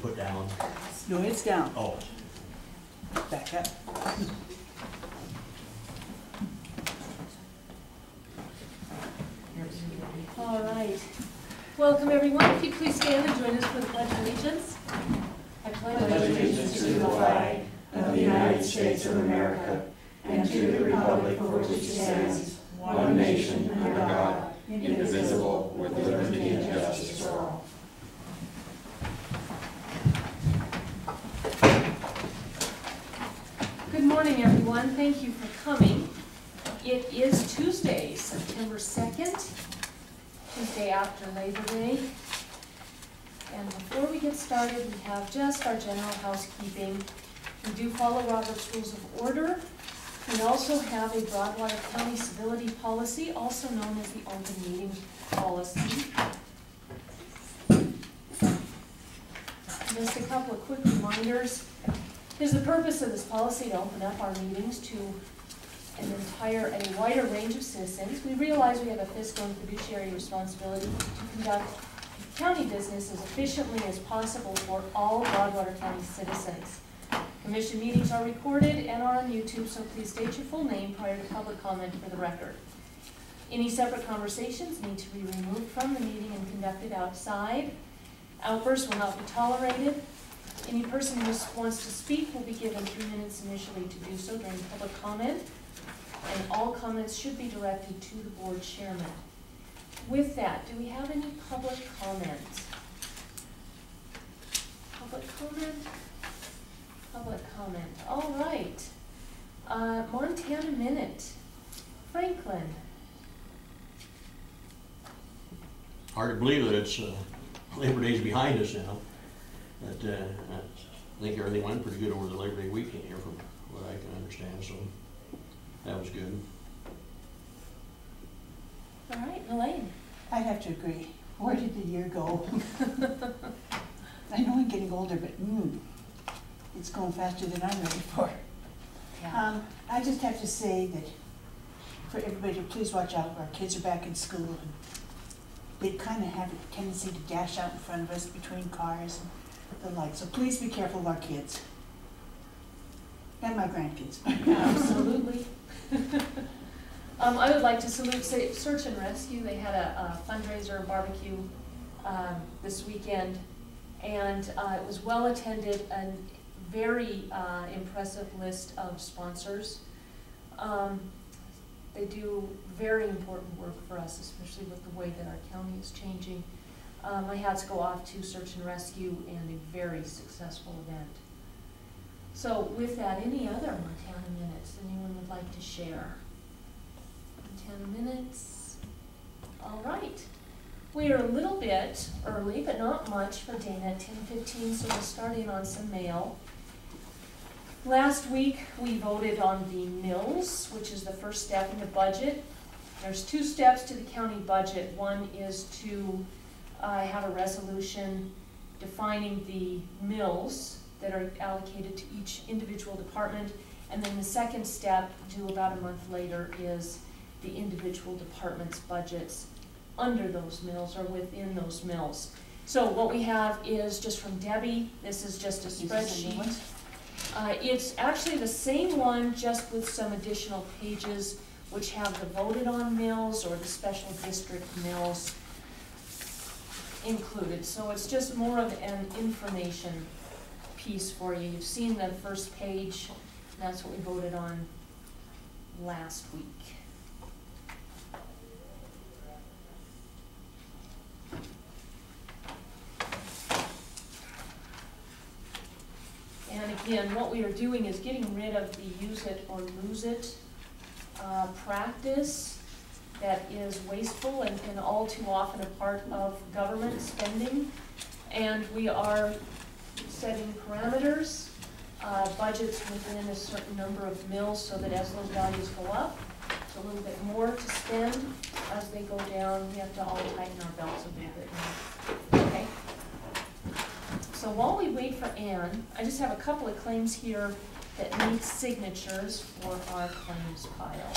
put down? No, it's down. Oh, Back up. All right. Welcome, everyone. If you please stand and join us for the Pledge of Allegiance. I pledge allegiance to the flag of the United States of America and to the republic for which it stands, one nation under God, indivisible, with liberty and justice for all. Good morning, everyone. Thank you for coming. It is Tuesday, September 2nd, Tuesday after Labor Day. And before we get started, we have just our general housekeeping. We do follow Robert's Rules of Order. We also have a Broadwater County Civility Policy, also known as the Open Meeting Policy. Just a couple of quick reminders. It is the purpose of this policy to open up our meetings to a wider range of citizens. We realize we have a fiscal and fiduciary responsibility to conduct county business as efficiently as possible for all Broadwater County citizens. Commission meetings are recorded and are on YouTube, so please state your full name prior to public comment for the record. Any separate conversations need to be removed from the meeting and conducted outside. Outbursts will not be tolerated. Any person who wants to speak will be given 3 minutes initially to do so during public comment, and all comments should be directed to the board chairman. With that, do we have any public comment? Public comment? Public comment. All right. Montana Minute. Franklin. hard to believe that it's Labor Day's behind us now. But I think everything went pretty good over the Labor Day weekend here from what I can understand, so that was good. All right, Elaine. I'd have to agree. Where did the year go? I know I'm getting older, but it's going faster than I'm ready for. Yeah. I just have to say that for everybody to please watch out. Our kids are back in school, and they kind of have a tendency to dash out in front of us between cars and the like. So please be careful of our kids and my grandkids. Absolutely. I would like to salute Search and Rescue. They had a fundraiser barbecue this weekend, and it was well attended and very impressive list of sponsors. They do very important work for us, especially with the way that our county is changing. My hats go off to Search and Rescue and a very successful event. So with that, any other Montana Minutes anyone would like to share? 10 minutes. All right. We are a little bit early, but not much for Dana at 10:15, so we'll start in on some mail. Last week, we voted on the mills, which is the first step in the budget. There's two steps to the county budget. One is to have a resolution defining the mills that are allocated to each individual department. And then the second step, due about a month later, is the individual departments' budgets under those mills or within those mills. So what we have is just from Debbie. This is just a spreadsheet. It's actually the same one, just with some additional pages which have the voted on mills or the special district mills included. So it's just more of an information piece for you. You've seen the first page, and that's what we voted on last week. And again, what we are doing is getting rid of the use it or lose it practice that is wasteful and all too often a part of government spending. And we are setting parameters, budgets within a certain number of mills, so that as those values go up, it's a little bit more to spend. As they go down, we have to all tighten our belts a little bit more. Okay? So while we wait for Ann, I just have a couple of claims here that need signatures for our claims pile.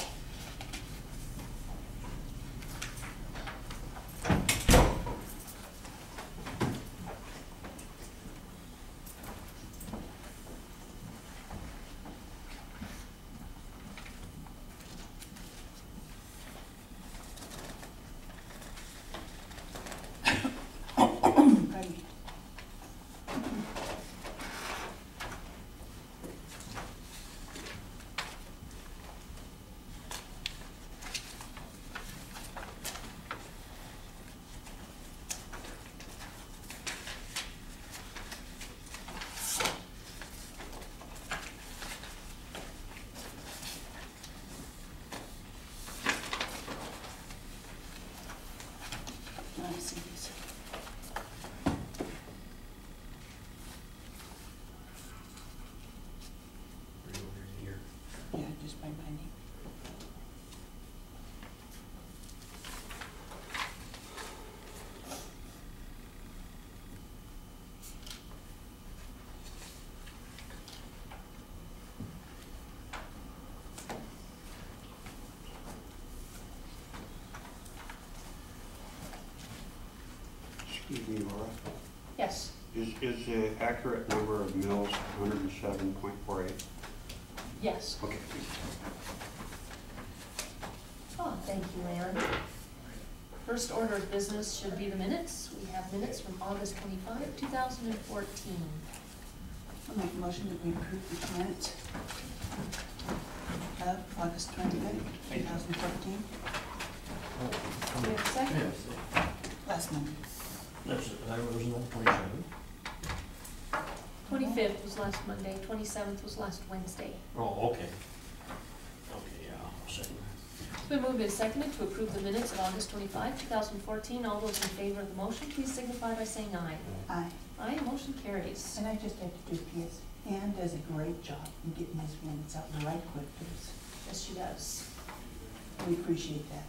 Excuse me, Laura. Yes, Is the accurate number of mills 107.48? yes. Okay. Oh, thank you, Ann. First order of business should be the minutes. We have minutes from August 25, 2014. I'll make a motion that we approve the minutes of August 25th, 2014, Do we have a second? last Monday. That's, that wasn't on 27. 25th was last Monday, 27th was last Wednesday. Oh, okay. Okay, yeah, I'll second. It's been moved and seconded to approve the minutes of August 25, 2014. All those in favor of the motion, please signify by saying aye. Aye. Aye, motion carries. And I just have to do a PS. Ann does a great job in getting these minutes out right quick for us. Yes, she does. We appreciate that.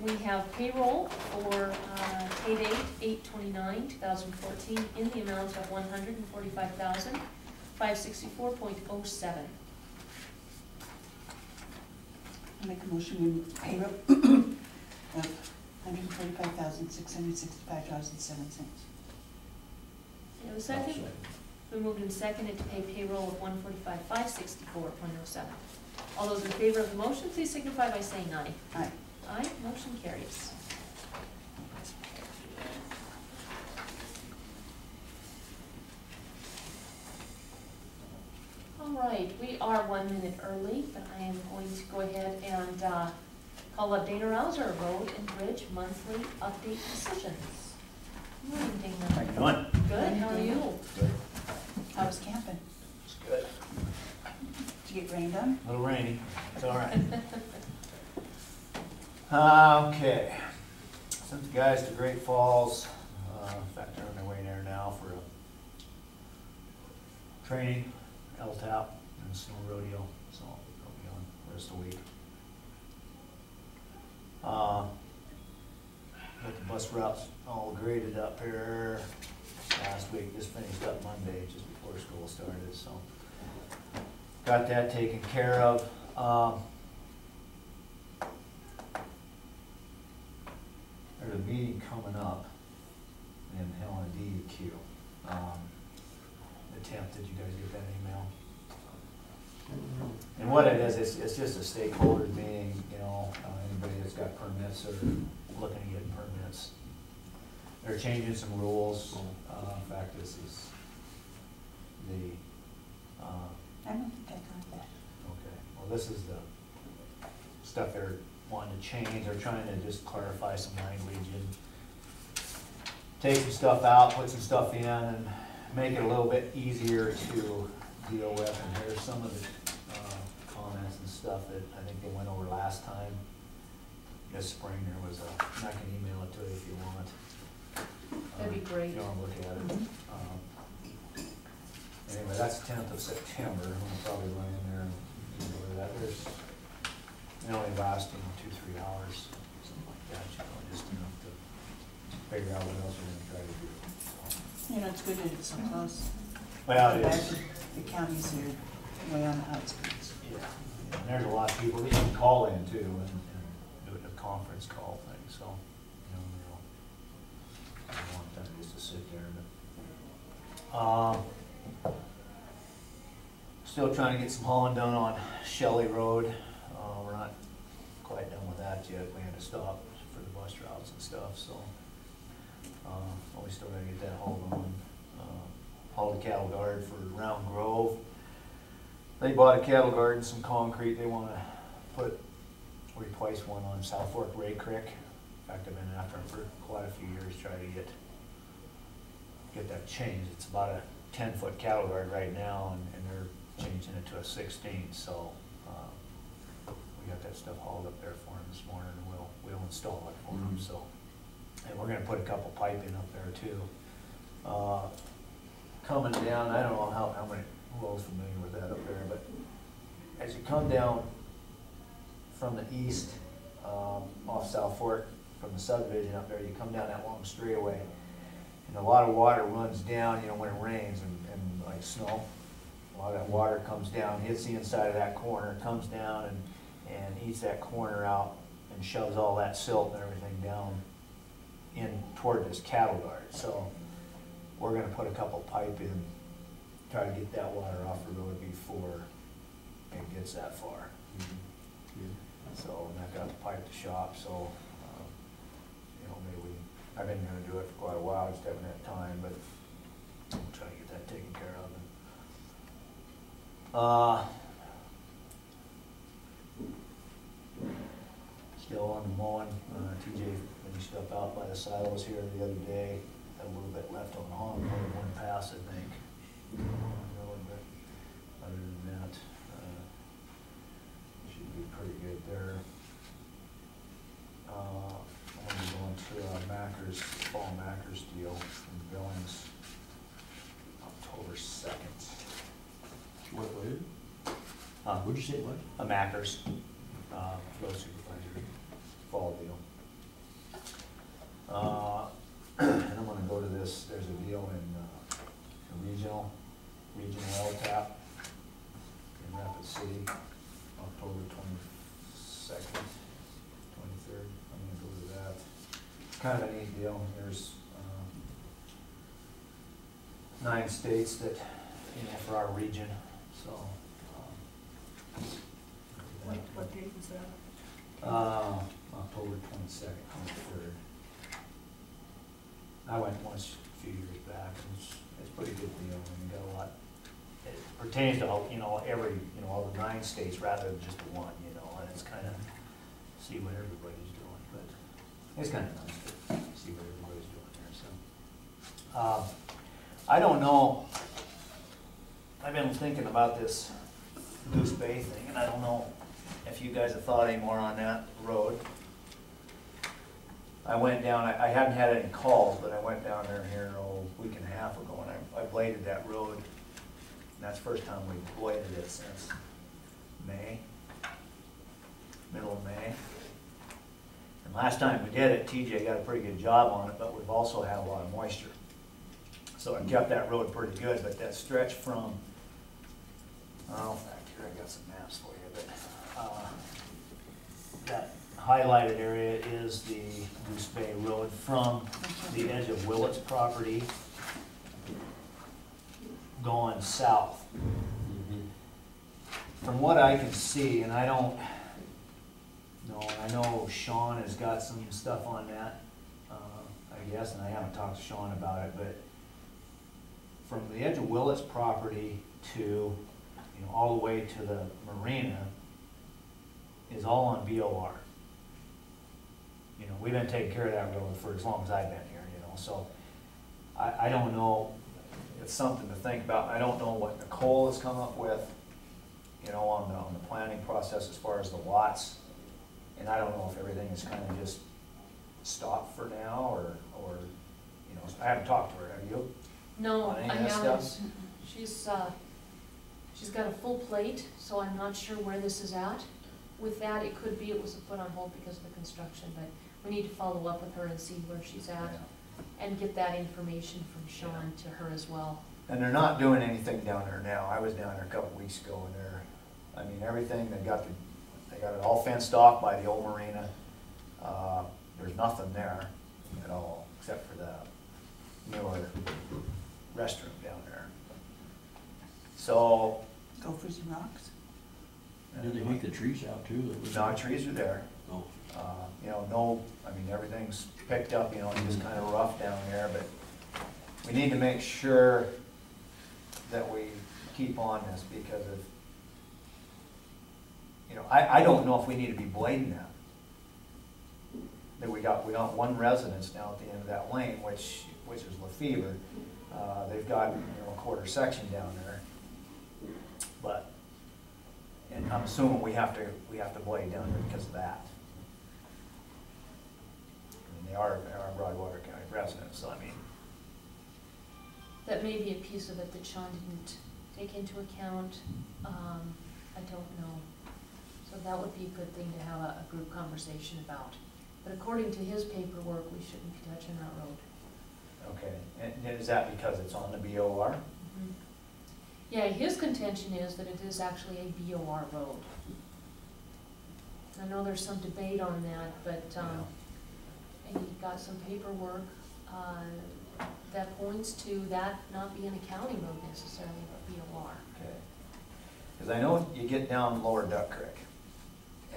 We have payroll for pay date 8/29/2014 in the amount of $145,564.07. I make a motion we payroll of $145,665.07. You have a I'll second? We moved and seconded to pay payroll of $145,564.07. All those in favor of the motion, please signify by saying aye. Aye. Aye, motion carries. All right, we are 1 minute early, but I am going to go ahead and call up Dana Rouser, Road and Bridge Monthly Update Decisions. Good morning, Dana. How you doing? Good, how are you? Good. How was camping? It's good. Did you get rained on? A little rainy. It's all right. Okay. Sent the guys to Great Falls. In fact, they're on their way there now for a training, LTAP, and snow rodeo. So they'll be on the rest of the week. Got the bus routes all graded up here last week. Just finished up Monday, just before school started. So got that taken care of. There's a meeting coming up in Helena DEQ. The 10th, did you guys get that email? And what it is, it's just a stakeholder meeting, you know, anybody that's got permits or looking at getting permits. They're changing some rules. In fact, this is the, I don't think I got that. okay, well, this is the stuff they're wanting to change. They're trying to just clarify some language and take some stuff out, put some stuff in, and make it a little bit easier to deal with. And here's some of the comments and stuff that I think they went over last time. This spring there was a, I can email it to you if you want. That'd be great. If you want to look at it. Anyway, that's 10th of September. I'm gonna probably run in there and go over that. There's, they only last, 2-3 hours, something like that, you know, just enough to figure out what else we're gonna try to do. So, You know, it's good that it's so close. well, it Back is. to the counties are way on the outskirts. Yeah, and there's a lot of people that you can call in too, and do it a conference call thing, so, you know, I don't want them just to sit there, but, still trying to get some hauling done on Shelley Road. We're not quite done with that yet. We had to stop for the bus routes and stuff, so, but we still gotta get that hauled on. Hauled the cattle guard for Round Grove. They bought a cattle guard and some concrete. They wanna replace one on South Fork Ray Creek. In fact, I've been after them for quite a few years, trying to get that changed. It's about a 10-foot cattle guard right now, and they're changing it to a 16, so, we got that stuff hauled up there for them this morning, and we'll install it for them, so. And we're gonna put a couple pipe in up there too. Coming down, I don't know how many, who all's familiar with that up there, but as you come down from the east, off South Fork, from the subdivision up there, you come down that long straightaway, and a lot of water runs down, you know, when it rains and like snow. A lot of that water comes down, hits the inside of that corner, comes down and eats that corner out, and and shoves all that silt and everything down in toward this cattle guard. So we're gonna put a couple pipe in, try to get that water off the road before it gets that far. So, and I've got to pipe the shop, so, you know, maybe I've been gonna do it for quite a while, just haven't had time, but we'll try to get that taken care of. Still on the mowing, TJ finished up out by the silos here the other day, had a little bit left on the hog, only one pass, I think. But other than that, should be pretty good there. I'm gonna be going to Macker's, fall Macker's deal in Billings, October 2nd. What is it? Huh? What'd you say, what? A Macker's, road supervisor, fall deal. And I'm gonna go to this, there's a deal in, regional LTAP in Rapid City, October 22nd, 23rd, I'm gonna go to that. Kind of a neat deal, there's, 9 states that, you know, for our region, so. What date was that? October 22nd, 23rd. I went once a few years back, and it's a pretty good deal, and you got a lot, it pertains to, you know, every, you know, all the 9 states rather than just the one, you know, and it's kind of, see what everybody's doing, but it's kind of nice to see what everybody's doing there, so. I don't know, I've been thinking about this Goose Bay thing, and I don't know if you guys have thought any more on that road. I went down, I hadn't had any calls, but I went down there here a week and a half ago, and I bladed that road, and that's the first time we bladed it since May, middle of May. And last time we did it, TJ got a pretty good job on it, but we've also had a lot of moisture. So I kept that road pretty good, but that stretch from, oh, in fact, here I got some maps for you, but that highlighted area is the Goose Bay Road from the edge of Willett's property going south. From what I can see, and I don't know, I know Sean has got some stuff on that, I guess, and I haven't talked to Sean about it, but from the edge of Willett's property to, you know, all the way to the marina is all on BOR. You know, we've been taking care of that road for as long as I've been here, you know, so I don't know, it's something to think about. I don't know what Nicole has come up with, you know, on the planning process as far as the lots. And I don't know if everything is kind of just stopped for now, or, you know, I haven't talked to her, have you? No, On any I of that haven't. stuff? She's got a full plate, so I'm not sure where this is at. With that, it could be it was put on hold because of the construction, but we need to follow up with her and see where she's at and get that information from Sean to her as well. And they're not doing anything down there now. I was down there a couple weeks ago, and I mean, everything, they got it all fenced off by the old marina. There's nothing there at all, except for the newer restroom down there. So. Gophers and rocks? Did they make the trees out too? That was- No, trees are there. Oh. You know, I mean, everything's picked up, you know, it's just kind of rough down there, but we need to make sure that we keep on this, because of, you know, I don't know if we need to be blading that. That we got one residence now at the end of that lane, which is Lefevre. They've got, you know, a quarter section down there. But, and I'm assuming we have to blade down there because of that. I mean, they are Broadwater County residents, so I mean. That may be a piece of it that Sean didn't take into account. I don't know. So that would be a good thing to have a group conversation about. But according to his paperwork, we shouldn't be touching that road. Okay, and is that because it's on the BOR? Mm-hmm. Yeah, his contention is that it is actually a BOR road. I know there's some debate on that, but, and you've got some paperwork, that points to that not being a county road necessarily, but BOR. Okay. Because I know you get down Lower Duck Creek,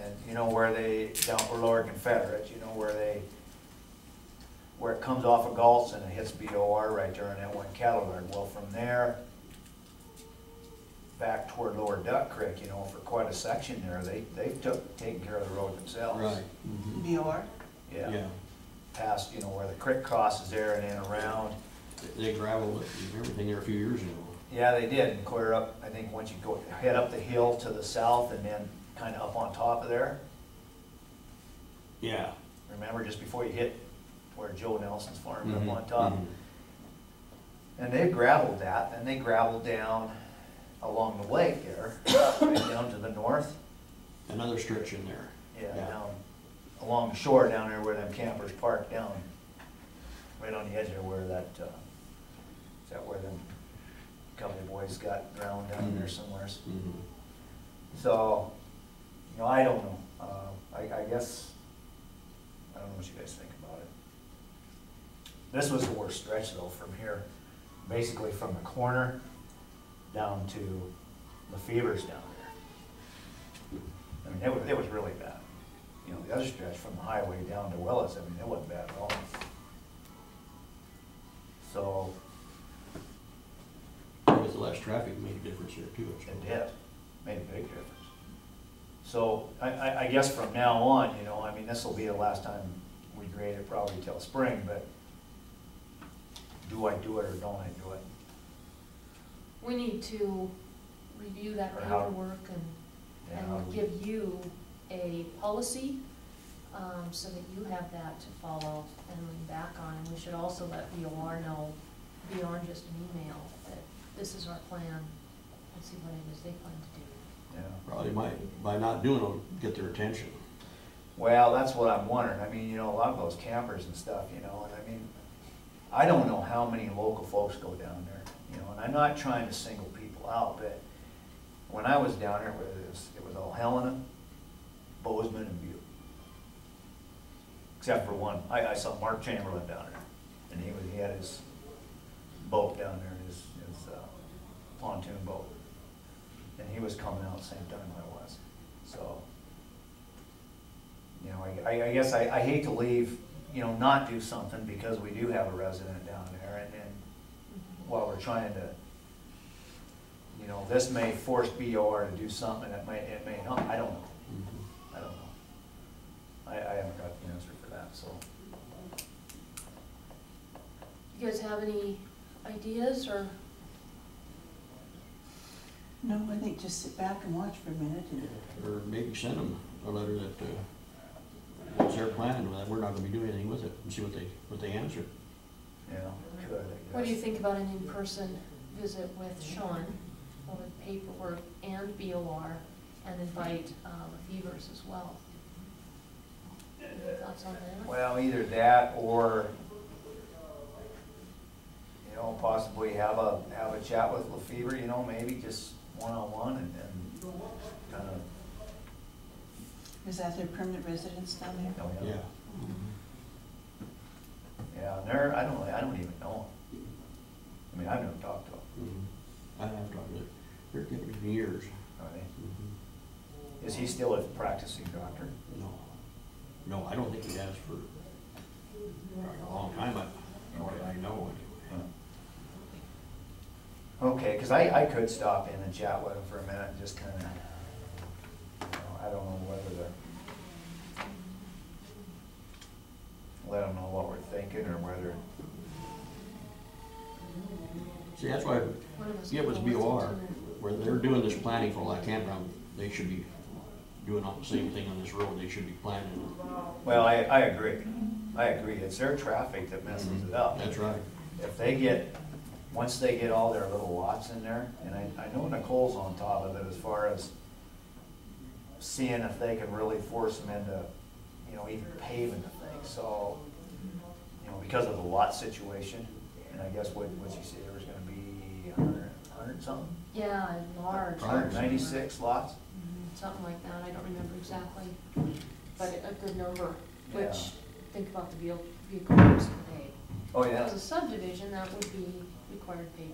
and you know where where Lower Confederate, you know where it comes off of Galt's and it hits BOR right there in that one cattle guard. Well, from there back toward Lower Duck Creek, you know, for quite a section there, they've taken care of the road themselves. Right. Mhm. BOR? Yeah, Past, you know, where the creek crosses there and then around. they gravelled it and everything there a few years ago. Yeah, they did, and clear up, I think once you head up the hill to the south and then kind of up on top of there. Yeah. Remember, just before you hit where Joe Nelson's farm Mhm, up on top? mhm. And they've gravelled that, and they gravelled down along the lake there, right down to the north. Another stretch in there. Yeah, Yeah. down along the shore down there where them campers park down, right on the edge there where that, is that where them couple of boys got drowned down there somewhere? Mhm. So, you know, I don't know. I guess, I don't know what you guys think about it. This was the worst stretch though, from here, basically from the corner down to Lefevre's down there. I mean, it was really bad. You know, the other stretch from the highway down to Willis, I mean, it wasn't bad at all. So, With the less traffic made a difference there too. it did, made a big difference. So, I guess from now on, you know, I mean, this will be the last time we grade it probably till spring, but do I do it or don't I do it? We need to review that Or how- paperwork Yeah, how and do we- give you a policy, so that you have that to follow and lean back on. And we should also let BOR know, beyond just an email, that this is our plan, and see what it is they plan to do. Yeah. Probably by not doing it, get their attention. Well, that's what I'm wondering. I mean, you know, a lot of those campers and stuff, you know, and I mean, I don't know how many local folks go down there, you know, and I'm not trying to single people out, but when I was down there, it was all Helena, Bozeman, and Butte. Except for one, I saw Mark Chamberlain down there, and he had his boat down there, his pontoon boat. And he was coming out the same time I was, so. You know, I guess I hate to leave, you know, not do something because we do have a resident down there, and then while we're trying to, you know, this may force BOR to do something, it may not, I don't know. Mhm. I don't know. I haven't got the answer for that, so. You guys have any ideas, or? No, I think just sit back and watch for a minute and Or maybe send them a letter that, what's their plan, that we're not gonna be doing anything with it, and see what they answer. Yeah, could, I guess. What do you think about an in-person visit with Sean, with paperwork and BOR, and invite Lefevre's as well? Any thoughts on that? Well, either that or, you know, possibly have a chat with Lefevre, you know, maybe just one-on-one and kind of, is that their permanent residence down there? you know, Yeah. yeah, and they're, I don't even know them. I mean, I've never talked to them. Mhm. I have talked to them. They're getting for years. Are they? Mhm. Is he still a practicing doctor? No, I don't think he has for a long time, I know anyway. Okay, because I could stop in and chat with him for a minute and just kind of, you know, I don't know whether to let him know what we're thinking or whether, See, that's why, One of us yeah, it was could go BOR, listen to where they're doing this planning for all that campground, they should be doing all the same thing on this road, they should be planning. well, I agree. I agree. It's their traffic that messes it up. That's right. If they get, once they get all their little lots in there, and I know Nicole's on top of it as far as seeing if they can really force them into, you know, even paving the thing, so, you know, because of the lot situation, and I guess what you say, there was gonna be 100 something? Yeah, large. 196 lots? something like that, I don't remember exactly, but a good number, Yeah. which, think about the vehicle use per day. Oh, If it yeah, was a subdivision, that would be required paving,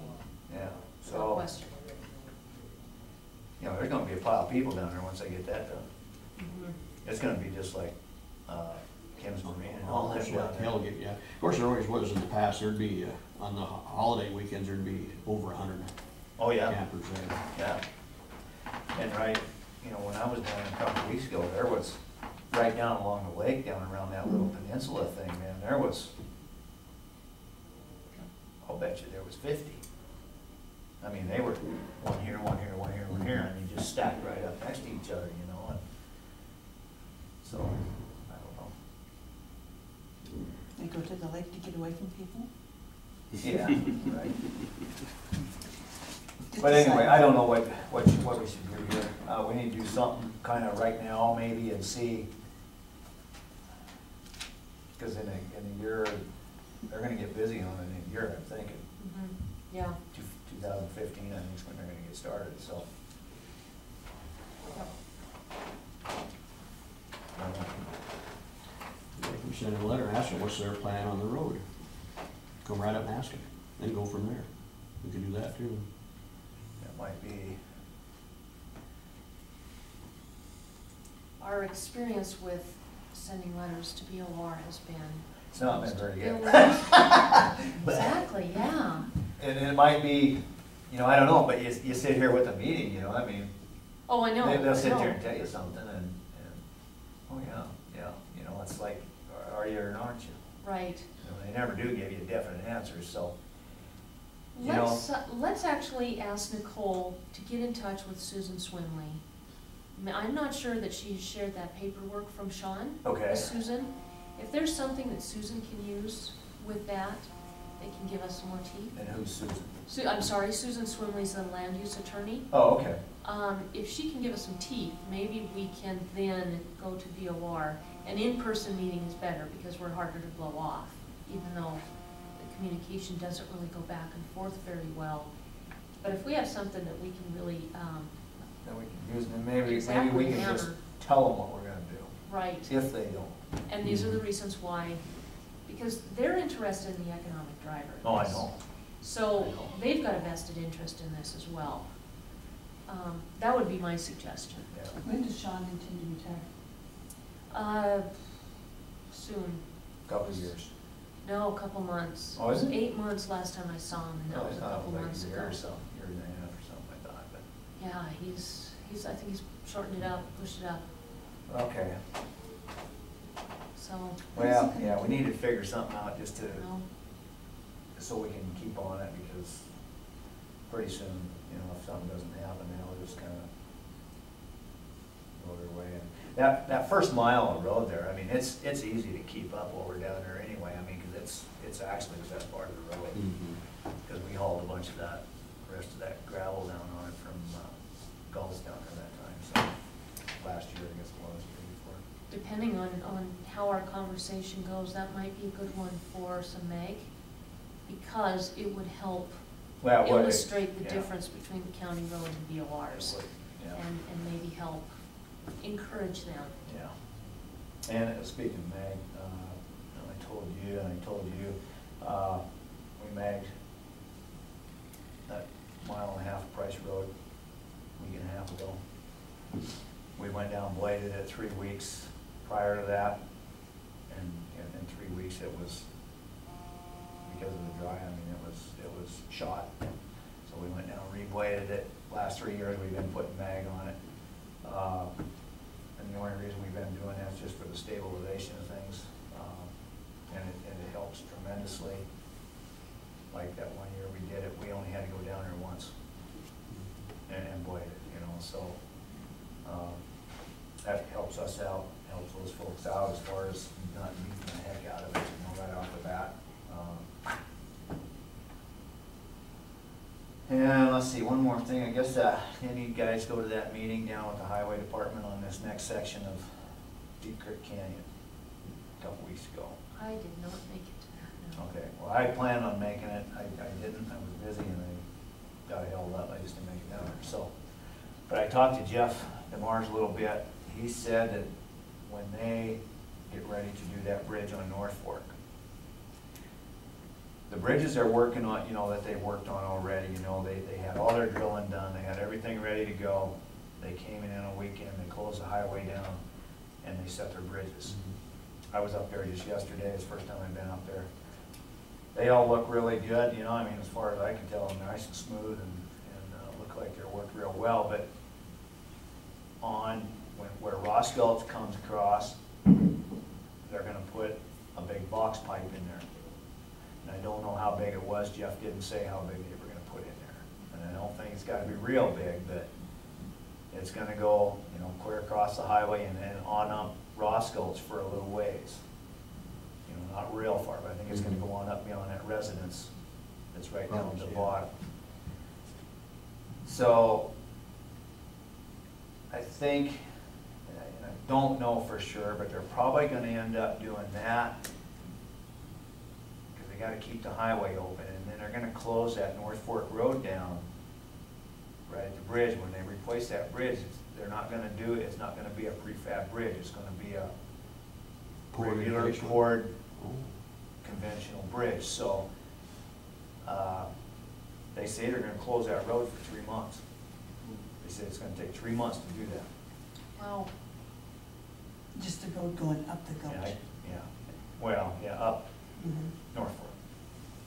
yeah, no so, question. you know, there's gonna be a pile of people down there once I get that done. Mhm. It's gonna be just like, Kim's Marine and all that Almost down like there. hell, yeah. Of course, there always was in the past, there'd be, on the holiday weekends, there'd be over 100 Oh, yeah. campers there. Yeah. And right, you know, when I was down a couple of weeks ago, there was, right down along the lake, down around that little peninsula thing, man, there was, I'll bet you there was 50. I mean, they were one here, one here, one here, one here, I mean, just stacked right up next to each other, you know, and so, I don't know. They go to the lake to get away from people? Yeah, right. Just But anyway, decide. I don't know what we should do here. We need to do something kind of right now maybe and see. Because in a year, they're gonna get busy on it in a year, I'm thinking. Mhm. Yeah, 2015, I think is when they're gonna get started, so. yep. They can send a letter asking what's their plan on the road. Come right up and ask them, then go from there. We could do that too. That might be, Our experience with sending letters to BOR has been. it's not been very good. Exactly, yeah. And it might be, you know, I don't know, but you sit here with a meeting, you know, I mean, Oh, I know. they'll sit I there know. and tell you something and, oh yeah, you know, it's like, are you or aren't you? Right. You know, they never do give you definite answers, so. You know- Let's actually ask Nicole to get in touch with Susan Swimley. I'm not sure that she shared that paperwork from Sean. Okay. With Susan. If there's something that Susan can use with that, they can give us some more teeth. And who's Susan? I'm sorry, Susan Swimley's the land use attorney. Oh, okay. If she can give us some teeth, maybe we can then go to BOR. An in-person meeting is better because we're harder to blow off, even though the communication doesn't really go back and forth very well. But if we have something that we can really, Then we can use, and maybe we Exactly, can just hammer. tell them what we're gonna do, right, if they don't. and these are the reasons why, because they're interested in the economic driver. Oh, I know. So they've got a vested interest in this as well. That would be my suggestion. Yeah. When does Sean intend to retire? Soon. Couple of years. No, a couple months. Oh, is it? 8 months last time I saw him, and that Oh, was a I thought it couple was months like a year ago. or so, year and a half or something, I thought, but. Yeah, I think he's shortened it up, pushed it up, Okay. so, Well, yeah, we need to figure something out just to, you know, so we can keep on it, because pretty soon, you know, if something doesn't happen, they'll just kind of go their way. And that first mile of road there, I mean, it's easy to keep up while we're down there anyway, I mean, because it's actually the best part of the road. Because we hauled a bunch of that, rest of that gravel down on it from Gulls down there that time, so, last year, I guess it was, year before. depending on how our conversation goes, that might be a good one for some Meg, because it would help Well, it would, illustrate the yeah. difference between the county road and BORs, It would, yeah. and maybe help encourage them. Yeah. And speaking of Meg, I told you, and I told you, we magged that 1.5 mile Price Road a week and a half ago. We went down and bladed it 3 weeks prior to that, and in 3 weeks it was, because of the dry, I mean, it was shot. So we went down, rebladed it. Last 3 years we've been putting mag on it. And the only reason we've been doing that is just for the stabilization of things. And it helps tremendously. Like that one year we did it, we only had to go down there once and blade it, you know, so that helps us out, helps those folks out as far as not beating the heck out of it, you know, right off the bat. And let's see, one more thing, I guess, any of you guys go to that meeting down with the highway department on this next section of Deep Creek Canyon a couple weeks ago. I did not make it to that, no. Okay, well, I planned on making it, I didn't, I was busy and I got held up, I just didn't make it down there, so. But I talked to Jeff DeMar's a little bit. He said that when they get ready to do that bridge on North Fork, the bridges they're working on, you know, that they worked on already, you know, they had all their drilling done, they had everything ready to go. They came in on a weekend, they closed the highway down, and they set their bridges. I was up there just yesterday, it's the first time I've been up there. They all look really good, you know, I mean, as far as I can tell, nice and smooth and look like they're worked real well, but where Ross Gulch comes across, they're gonna put a big box pipe in there. And I don't know how big it was, Jeff didn't say how big they were gonna put in there. And I don't think it's gotta be real big, but it's gonna go, you know, clear across the highway and then on up Ross Gulch for a little ways. You know, not real far, but I think it's gonna go on up beyond that residence that's right down at the bottom. So, I think, and I don't know for sure, but they're probably gonna end up doing that because they gotta keep the highway open, and then they're gonna close that North Fork Road down right at the bridge. When they replace that bridge, they're not gonna do it, it's not gonna be a prefab bridge, it's gonna be a regular poured conventional bridge. So, they say they're gonna close that road for 3 months. They say it's gonna take 3 months to do that. Wow. Just the road going up the Yeah, gulch. yeah, well, yeah, up Mhm. North Fork.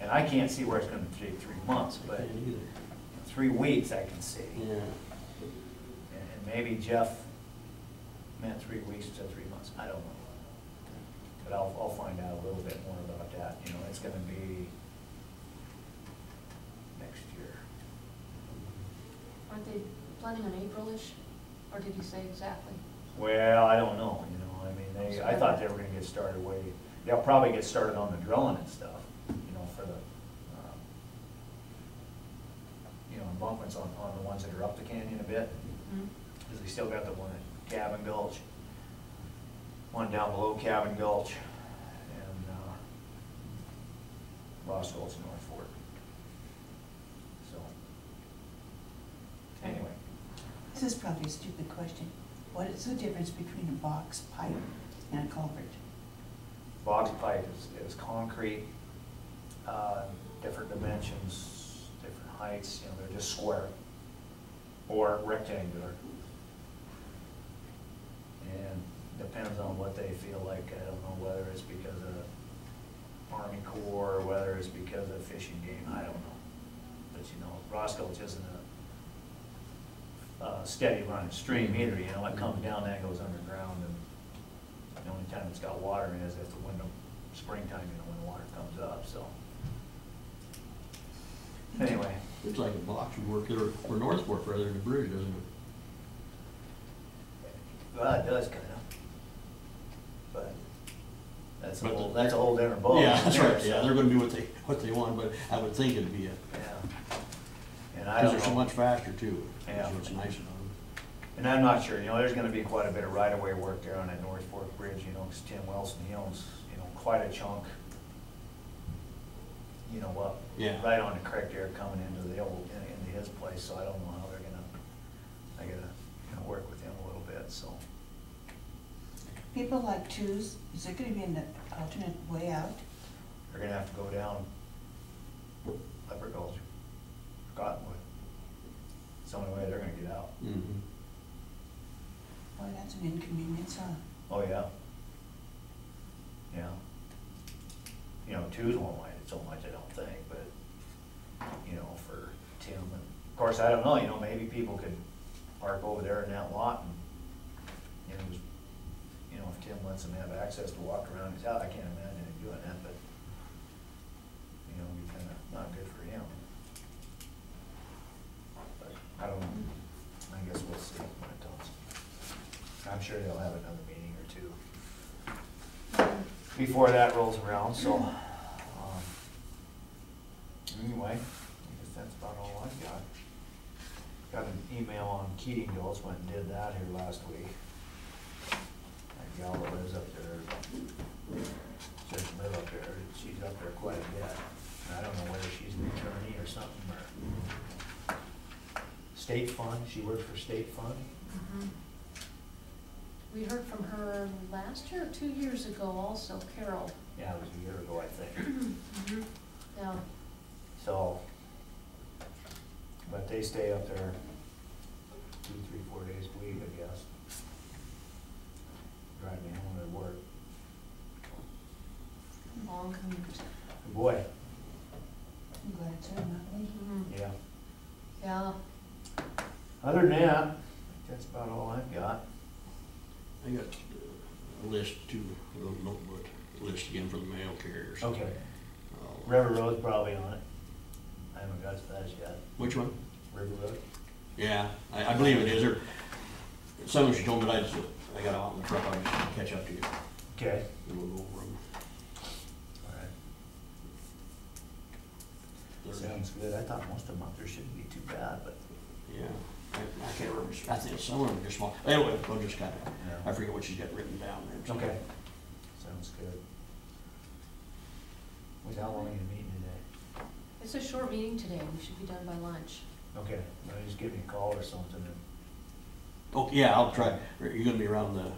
And I can't see where it's gonna take 3 months, I but can't either. 3 weeks I can see. Yeah. And maybe Jeff meant 3 weeks to 3 months, I don't know. But I'll find out a little bit more about that, you know, it's gonna be next year. Aren't they planning on April-ish? Or did you say exactly? Well, I don't know, you know, I mean, I thought they were gonna get started they'll probably get started on the drilling and stuff, you know, for the, you know, embankments on the ones that are up the canyon a bit. Mhm. Because they still got the one at Cabin Gulch, one down below Cabin Gulch, and Ross Gulch, North Fork. So, anyway, This is probably a stupid question. What is the difference between a box pipe and a culvert? box pipe is concrete, different dimensions, different heights, you know, they're just square or rectangular. And depends on what they feel like. I don't know whether it's because of Army Corps or whether it's because of fishing game, I don't know. But you know, Ross Gulch isn't a steady running stream either, you know, it comes down and goes underground, and the only time it's got water in is if springtime, you know, when the water comes up, so. Anyway, Looks like a box would work there for North Fork rather than a bridge, doesn't it? well, it does kinda. But that's a But whole, the- that's a whole different ball. Yeah, that's right, so. yeah, they're gonna do what they want, but I would think it'd be a, Yeah. And I because don't they're so know, much faster too. Yeah. So it's nice of them. and I'm not sure, you know, there's gonna be quite a bit of right-of-way work there on that North Fork Bridge, you know, because Tim Wilson, he owns, you know, quite a chunk, you know, up, Yeah. right on the creek there coming into the old, into his place, so I don't know how they're gonna, I gotta, you know, work with him a little bit, so. People like twos, is there gonna be an alternate way out? They're gonna have to go down Upper Gulch, Cottonwood. It's the only way they're gonna get out. Mm-hmm. Boy, that's an inconvenience, huh? Oh, yeah. Yeah. You know, twos won't mind it so much, I don't think, but, you know, for Tim, and, of course, I don't know, you know, maybe people could park over there in that lot and, you know, just, you know, if Tim lets them have access to walk around his house, I can't imagine him doing that, but, you know, it'd be kinda not good for him. But, I don't know, I guess we'll see when it comes. I'm sure they'll have another meeting or two before that rolls around, so, anyway, I guess that's about all I've got. Got an email on Keating Gulch, went and did that here last week. That gal that lives up there, she doesn't live up there, she's up there quite a bit. And I don't know whether she's an attorney or something, or State Fund, she works for State Fund. Mhm. We heard from her last year or 2 years ago also, Carol. Yeah, it was a year ago, I think. Yeah, So, but they stay up there 2, 3, 4 days a week, I guess. Drive me home to work. long commute. Good boy, I'm glad it's her, not me. yeah. Yeah, Other than that, that's about all I've got. I got a list too, a little notebook, list again for the mail carriers. Okay. I'll- River Road's probably on it. I haven't got to that yet. Which one? River Road? Yeah, I believe it is. Some of she told me, but I got out in the truck, I'll just catch up to you, Okay. and we'll go over them. All right. Sounds good. I thought most of them up there shouldn't be too bad, but. Yeah, I can't remember, I think some of them are small. Anyway, we'll just kind of, I Yeah. forget what she's got written down there. Okay. Sounds good. Was how long are you meeting today? it's a short meeting today, we should be done by lunch. Okay, well, just give me a call or something and. Oh, yeah, I'll try. Are you gonna be around the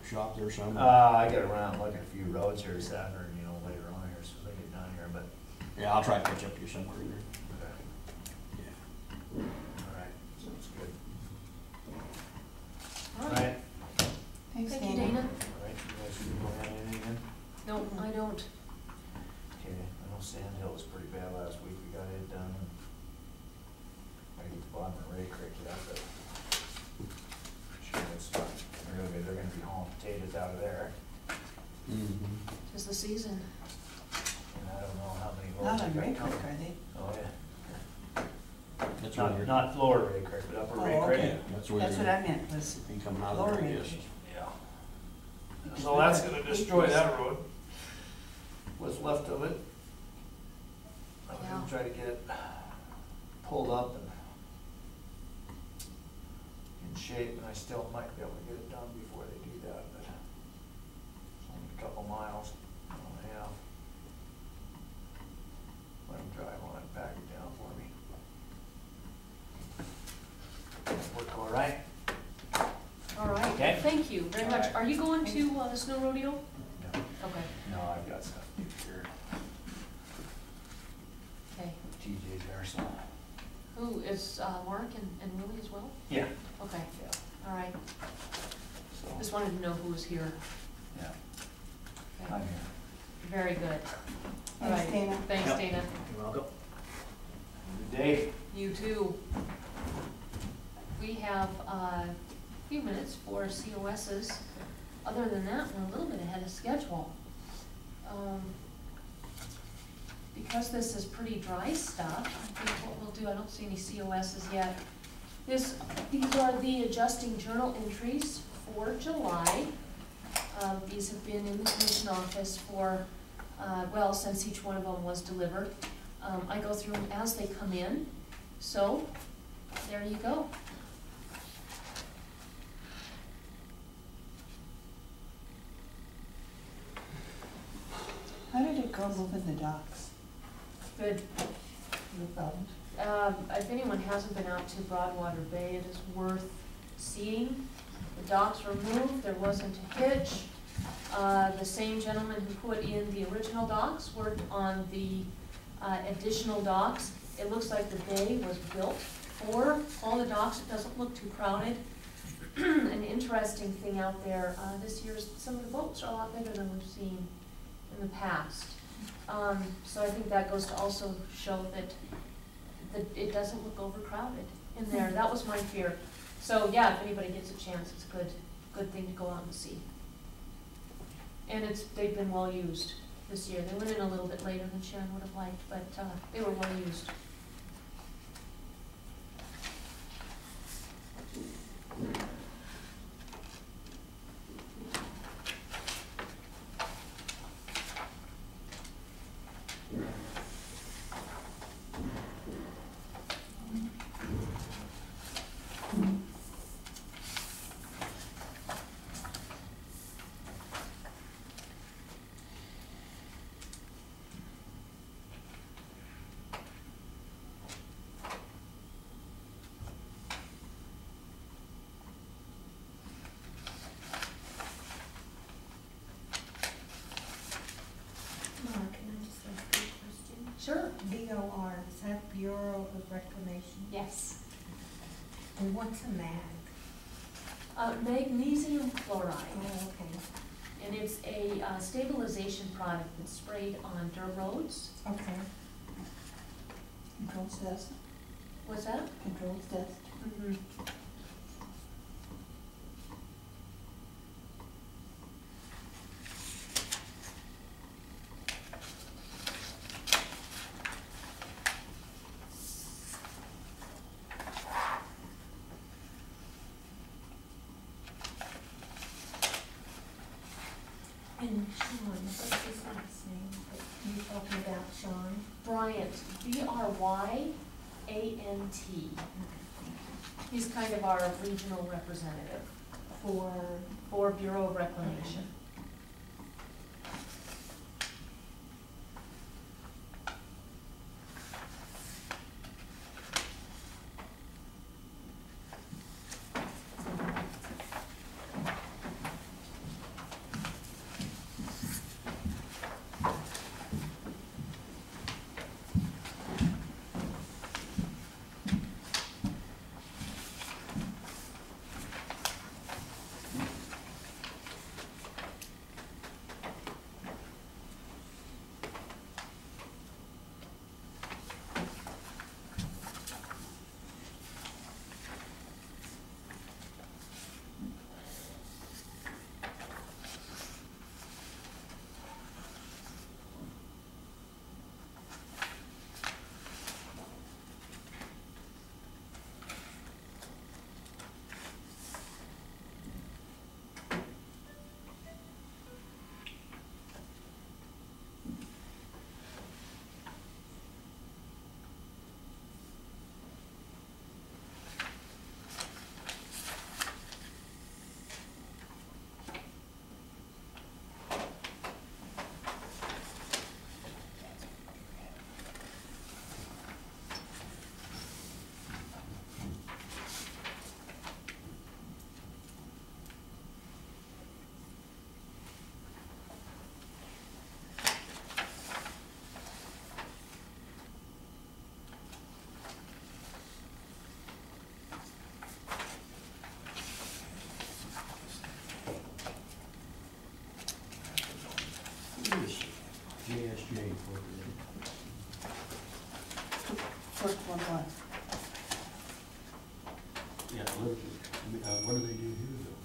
shop there somewhere? I gotta run out and look at a few roads here this afternoon, you know, later on here, as soon as I get down here, but. Yeah, I'll try to catch up to you somewhere in there. Okay. Yeah. All right, sounds good. All All right, right, Thanks, thank you, Dana. Dana. all right, you guys don't have anything then? No, I don't. Okay, I know Sand Hill was pretty bad last week, we got it done. I get the bottom of Ray Creek yet, but. Sure, it's not real good, they're gonna be hauling potatoes out of there, Mm-hmm. Tis the season. and I don't know how many Not loads on they Ray got Creek, coming. are they? Oh, yeah. That's where you're. Not lower Ray Creek, but upper Ray Oh, Creek. okay. That's where That's what you're, I meant, was be coming out Lower of there, I Ray guess. Creek. Yeah. So that's gonna destroy that road. What's left of it. I was gonna Yeah. try to get it pulled up and in shape, and I still might be able to get it done before they do that, but it's only a couple miles, mile and a half. Let them drive on it, back it down for me. Work all right? All right, Okay. thank you very All much. right. Are you going to the snow rodeo? No. Okay, No, I've got stuff to do here. okay. TJ's there, so. Who is, Mark and Willie as well? Yeah. Okay, Yeah, all right. so, Just wanted to know who was here. yeah, Okay. I'm here. Very good. All Thanks, right. Dana. Thanks, Yep. Dana. You're welcome. Good day. You too. We have a few minutes for COSs. Other than that, we're a little bit ahead of schedule. Because this is pretty dry stuff, I think what we'll do, I don't see any COSs yet. These are the adjusting journal entries for July. These have been in the commission office for, well, since each one of them was delivered. I go through them as they come in, so there you go. How did it go moving the docks? Good. No problems? If anyone hasn't been out to Broadwater Bay, it is worth seeing. The docks were moved, there wasn't a hitch. The same gentleman who put in the original docks worked on the additional docks. It looks like the bay was built for all the docks, it doesn't look too crowded. An interesting thing out there, this year, some of the boats are a lot bigger than we've seen in the past. So I think that goes to also show that it doesn't look overcrowded in there. That was my fear. So yeah, if anybody gets a chance, it's a good thing to go out and see. And they've been well used this year. They went in a little bit later than Sharon would have liked, but they were well used. BOR, is that Bureau of Reclamation? Yes. And what's a MAG? Magnesium chloride, Oh, okay. and it's a stabilization product that's sprayed on dirt roads. Okay. Controls dust, What's that? controls dust. Mm-hmm. And Sean, what's his last name that you're talking about, Sean? Bryant, Bryant. He's kind of our regional representative for Bureau of Reclamation. JSJ Incorporated. First one. Yeah, what do they do here though?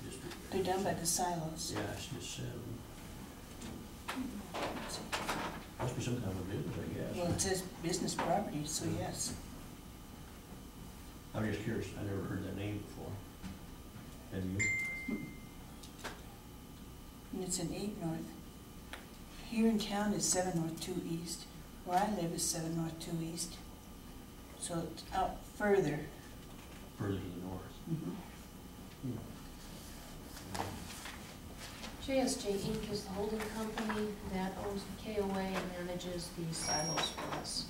District. They're down by the silos. Yeah, it's just 7. Must be some kind of a business, I guess. Well, it says business property, so yes. I'm just curious, I never heard that name before. Have you? And it's in 8 North. Here in town is 7 North 2 East. Where I live is 7 North 2 East. So it's out further. Further to the north. Mhm. JSJ Inc. is the holding company that owns the KOA and manages the silos for us.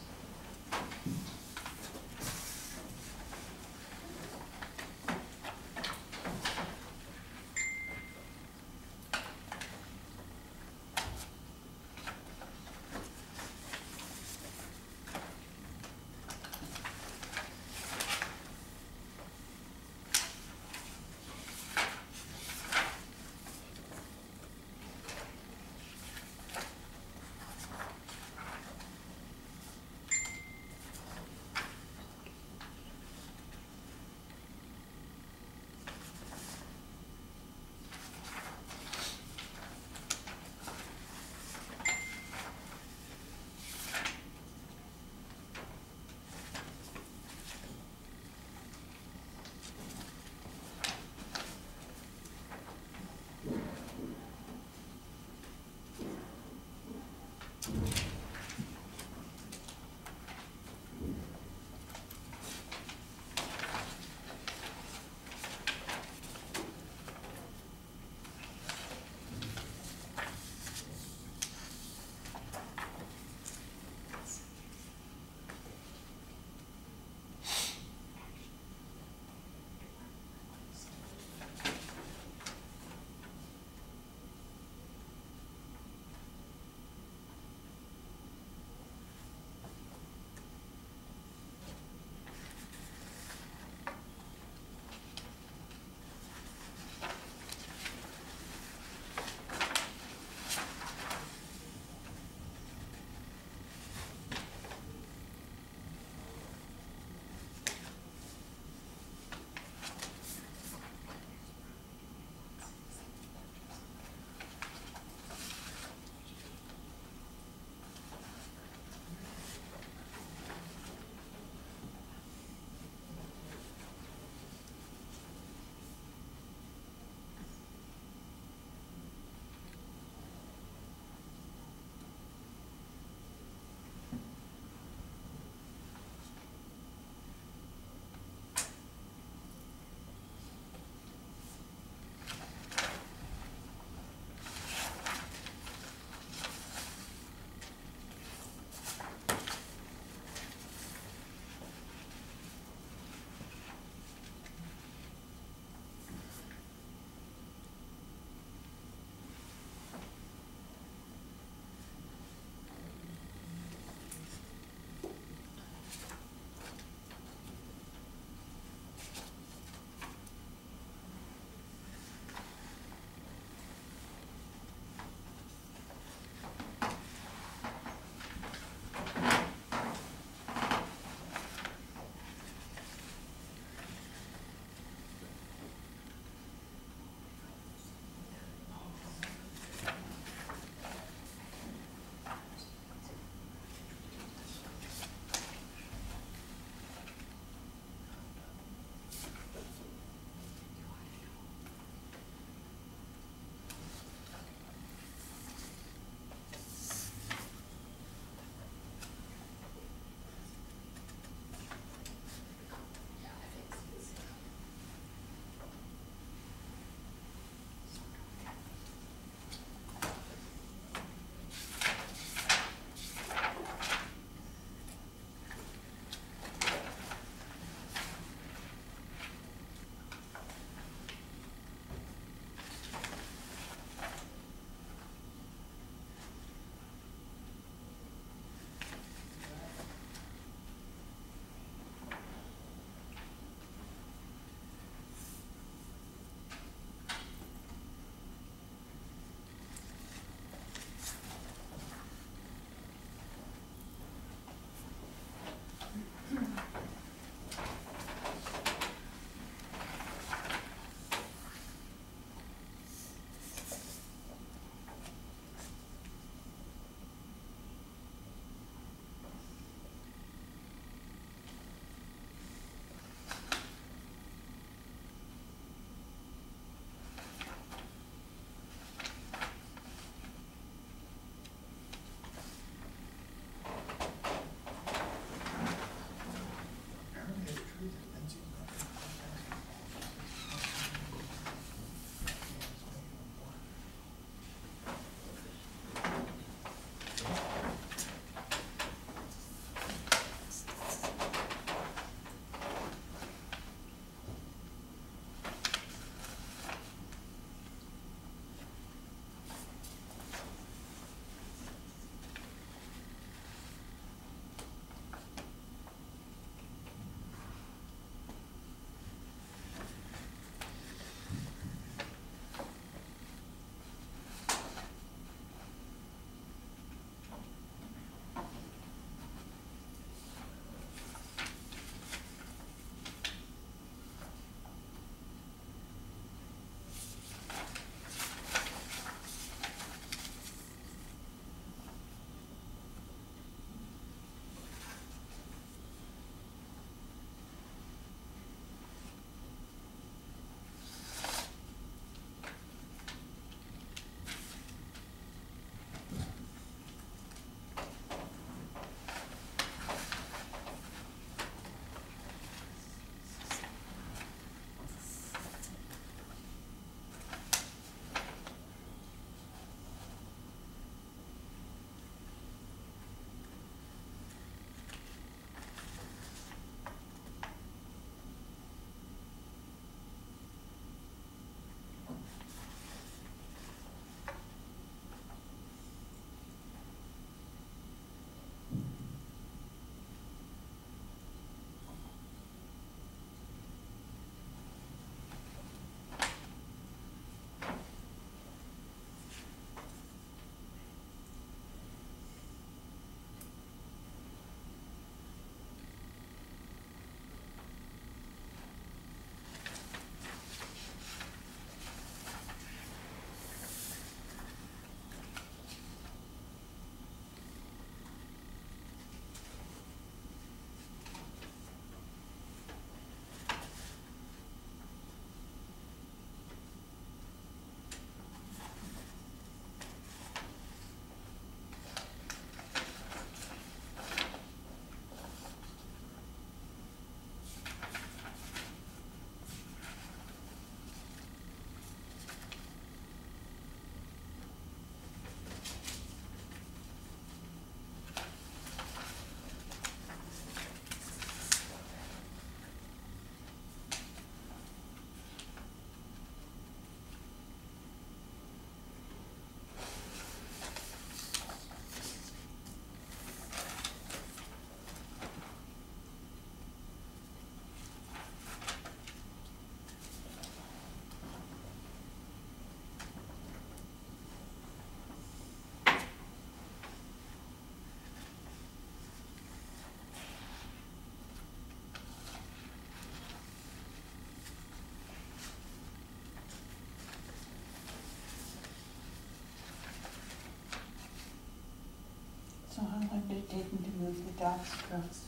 So how long did it take them to move the docks across?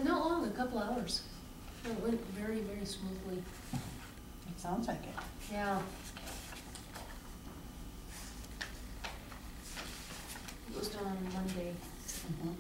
Not long, a couple hours. It went very, very smoothly. It sounds like it. Yeah. It was done on Monday. Mhm.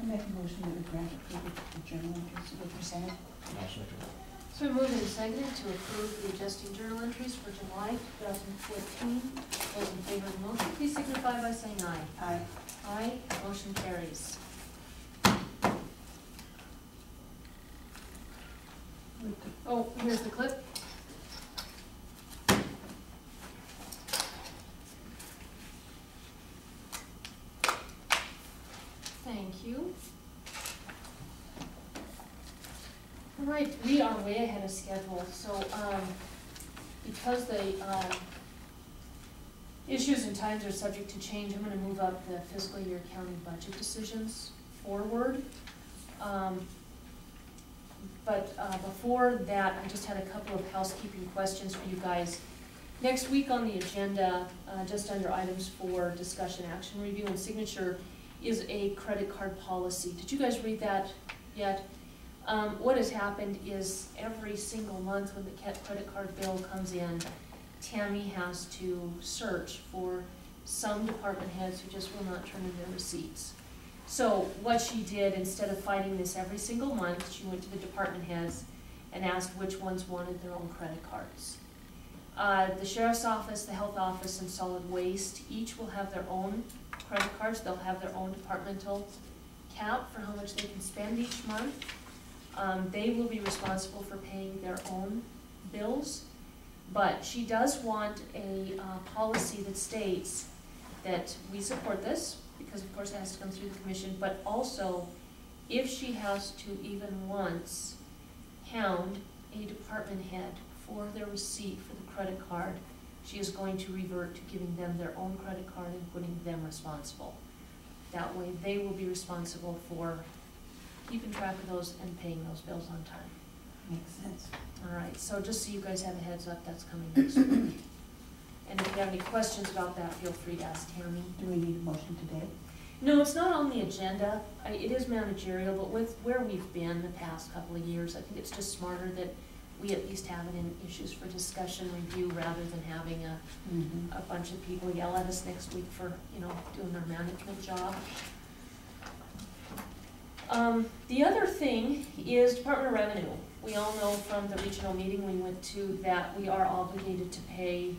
I make a motion that we grant approval to the journal entries that were presented. I'll second it. So we moved and seconded to approve the adjusting journal entries for July 2014. Those in favor of the motion, please signify by saying aye. Aye. Aye, motion carries. Oh, here's the clip. Thank you. All right, we are way ahead of schedule, so, because the, issues and times are subject to change, I'm gonna move up the fiscal year county budget decisions forward. But before that, I just had a couple of housekeeping questions for you guys. Next week on the agenda, just under items for discussion, action, review, and signature, is a credit card policy. Did you guys read that yet? What has happened is every single month when the credit card bill comes in, Tammy has to search for some department heads who just will not turn in their receipts. So what she did, instead of fighting this every single month, she went to the department heads and asked which ones wanted their own credit cards. The sheriff's office, the health office, and solid waste each will have their own credit cards. They'll have their own departmental cap for how much they can spend each month. They will be responsible for paying their own bills, but she does want a policy that states that we support this, because of course it has to come through the commission, but also if she has to even once hound a department head for their receipt for the credit card, she is going to revert to giving them their own credit card and putting them responsible. That way, they will be responsible for keeping track of those and paying those bills on time. Makes sense. All right, so just so you guys have a heads up, that's coming next week. And if you have any questions about that, feel free to ask Tammy. Do we need a motion today? No, it's not on the agenda. It is managerial, but with where we've been the past couple of years, I think it's just smarter that we at least have it in issues for discussion review rather than having a bunch of people yell at us next week for, you know, doing their management job. The other thing is Department of Revenue. We all know from the regional meeting we went to that we are obligated to pay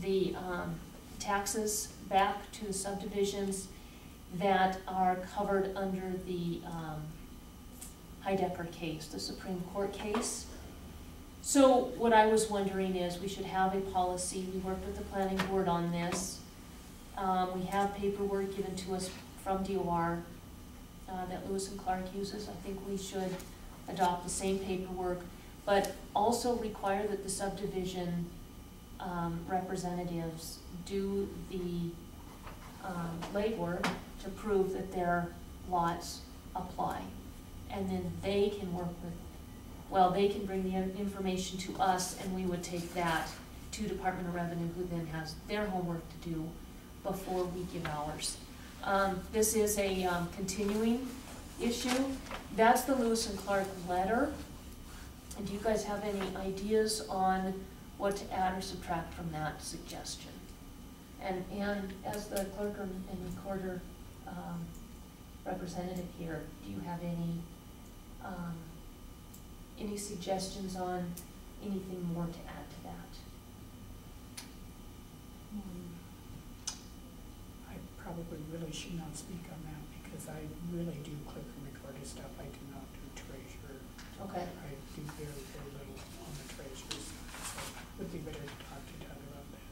the taxes back to the subdivisions that are covered under the Heidecker case, the Supreme Court case. So what I was wondering is we should have a policy. We worked with the planning board on this. We have paperwork given to us from DOR that Lewis and Clark uses. I think we should adopt the same paperwork, but also require that the subdivision representatives do the legwork to prove that their lots apply. And then they can work with, well, they can bring the information to us and we would take that to Department of Revenue, who then has their homework to do before we give ours. This is a continuing issue. That's the Lewis and Clark letter. And do you guys have any ideas on what to add or subtract from that suggestion? And as the clerk and recorder representative here, do you have any suggestions on anything more to add to that? I probably really should not speak on that because I really do clerk and recorder stuff. I do not do treasurer. Okay. I do very, very little on the treasurer side, so it would be better to talk to Doug about that.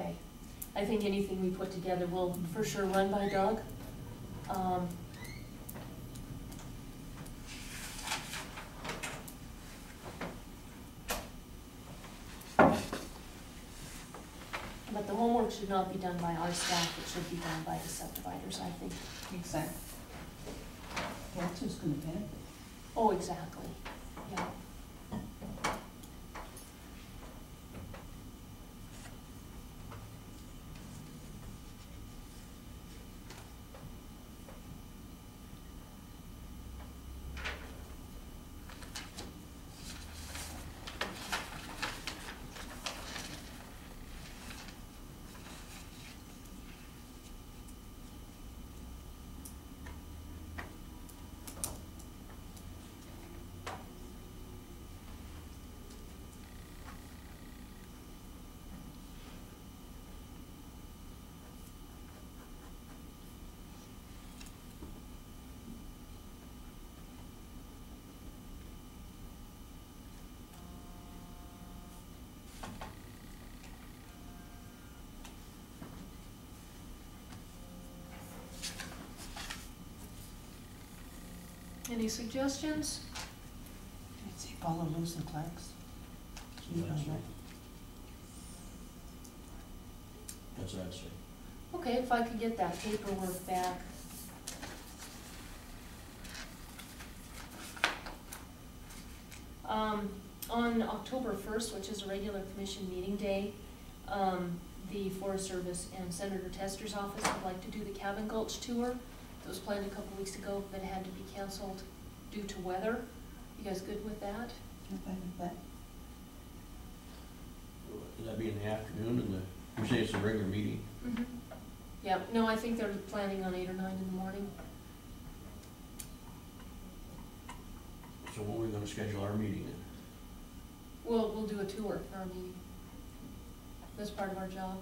Okay. I think anything we put together will for sure run by Doug. But the homework should not be done by our staff, it should be done by the subdividers, I think. Exactly. That's who's gonna benefit. Oh, exactly, yeah. Any suggestions? I'd say follow Lewis and Clark's. You know that. That's what I'd say. Okay, if I could get that paperwork back. On October 1st, which is a regular commission meeting day, the Forest Service and Senator Tester's office would like to do the Cabin Gulch tour. It was planned a couple weeks ago, but it had to be canceled due to weather. You guys good with that? I'm fine with that. Would that be in the afternoon and you say it's a regular meeting? Mm-hmm. Yeah, no, I think they're planning on 8 or 9 in the morning. So when are we gonna schedule our meeting then? We'll do a tour for our meeting. That's part of our job.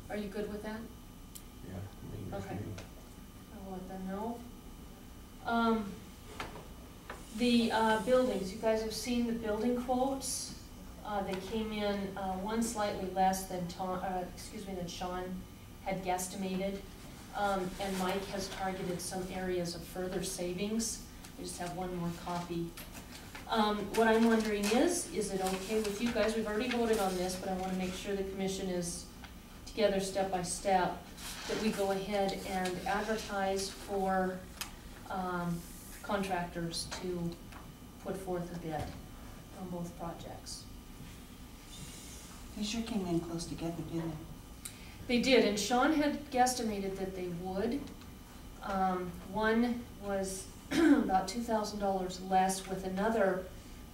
Are you good with that? Yeah, I mean, Okay. I'll let them know. The buildings, you guys have seen the building quotes. They came in one slightly less than than Sean had guesstimated. And Mike has targeted some areas of further savings. I just have one more copy What I'm wondering is it okay with you guys? We've already voted on this, but I wanna make sure the commission is together step by step, that we go ahead and advertise for, contractors to put forth a bid on both projects. They sure came in close together, didn't they? They did, and Sean had guesstimated that they would. One was about $2,000 less with another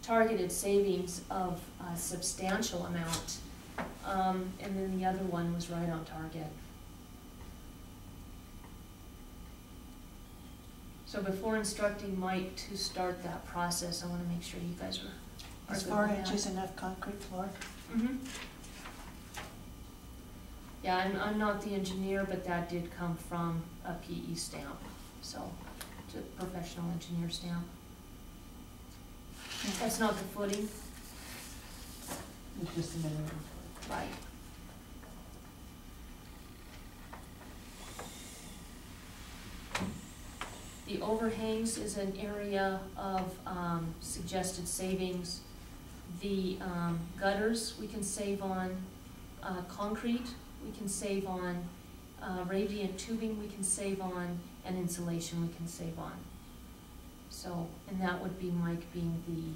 targeted savings of a substantial amount. And then the other one was right on target. So before instructing Mike to start that process, I wanna make sure you guys are Is good 4 with that. inches enough concrete floor? Mhm. Yeah, I'm not the engineer, but that did come from a PE stamp, so it's a professional engineer stamp. That's not the footing, It's just a minimum. right? The overhangs is an area of suggested savings. The gutters, we can save on concrete, we can save on radiant tubing, we can save on, and insulation we can save on. So, and that would be Mike being the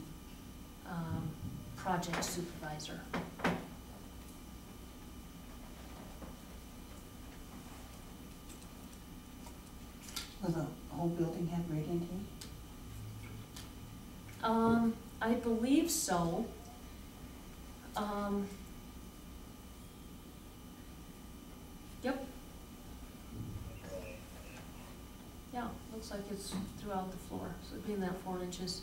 project supervisor. Will the whole building have radiant heat? I believe so. Yep. Yeah, looks like it's throughout the floor, so it'd be in that 4 inches.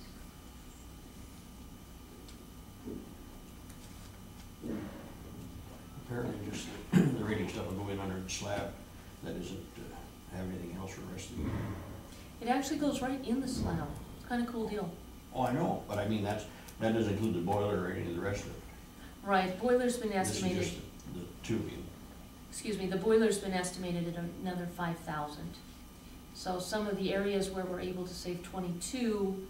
Apparently just the rating stuff will go in under the slab, that isn't have anything else for the rest of the year. It actually goes right in the slab. It's kind of cool deal. Oh, I know, but I mean, that doesn't include the boiler or any of the rest of it. Right, boiler's been This is estimated, just the tubing. excuse me, the boiler's been estimated at another 5,000. So some of the areas where we're able to save 22,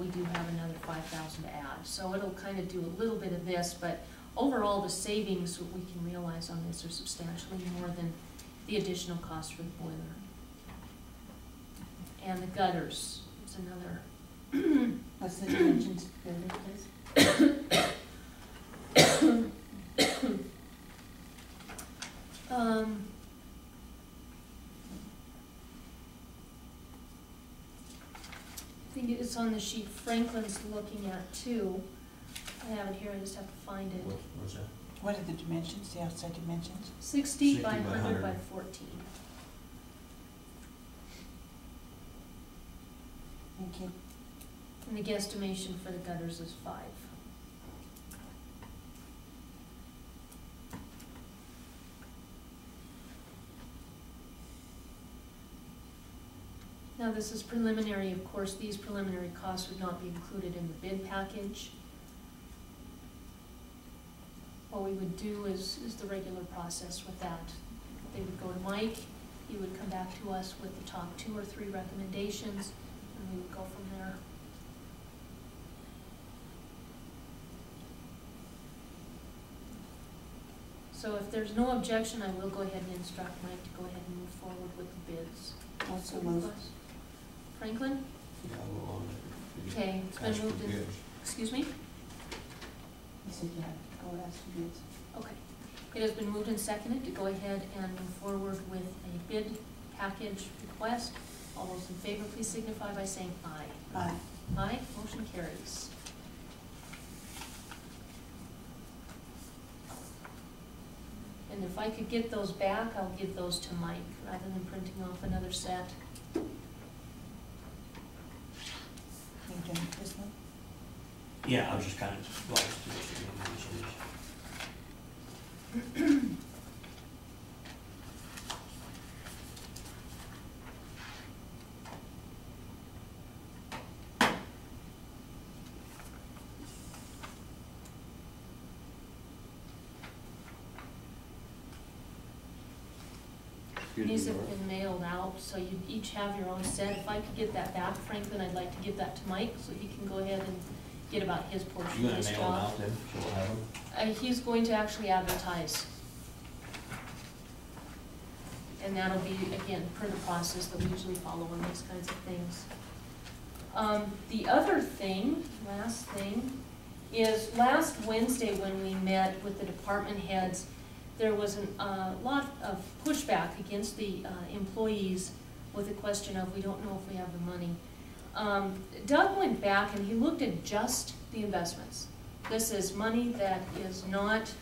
we do have another 5,000 to add. So it'll kind of do a little bit of this, but overall, the savings that we can realize on this are substantially more than the additional cost for the boiler. And the gutters, it's another. What's the dimensions of the building, please? I think it's on the sheet Franklin's looking at too. I have it here, I just have to find it. What's that? What are the dimensions, the outside dimensions? 60 by 60 by 100 by 100. 14. Thank you. And the guesstimation for the gutters is 5. Now, this is preliminary, of course, these preliminary costs would not be included in the bid package. What we would do is the regular process with that. They would go to Mike, he would come back to us with the top 2 or 3 recommendations, and we would go from there. So if there's no objection, I will go ahead and instruct Mike to go ahead and move forward with the bids. Also move. Franklin? Yeah, I'll go on there. Okay, it's been Ask for moved in, bids. excuse me? He said, yeah, go ask for bids. Okay. It has been moved and seconded to go ahead and move forward with a bid package request. All those in favor, please signify by saying aye. Aye. Aye, motion carries. And if I could get those back, I'll give those to Mike, rather than printing off another set. You done with this one? Yeah, I was just kind of glad to do this again. These have been mailed out, so you each have your own set. If I could get that back, Franklin, I'd like to give that to Mike, so he can go ahead and get about his portion You of gonna this mail them job. out then, so we'll have them? He's going to actually advertise. And that'll be, again, per the process that we usually follow on these kinds of things. The other thing, last thing, is last Wednesday when we met with the department heads, there was a lot of pushback against the employees with the question of, we don't know if we have the money. Doug went back and he looked at just the investments. This is money that is not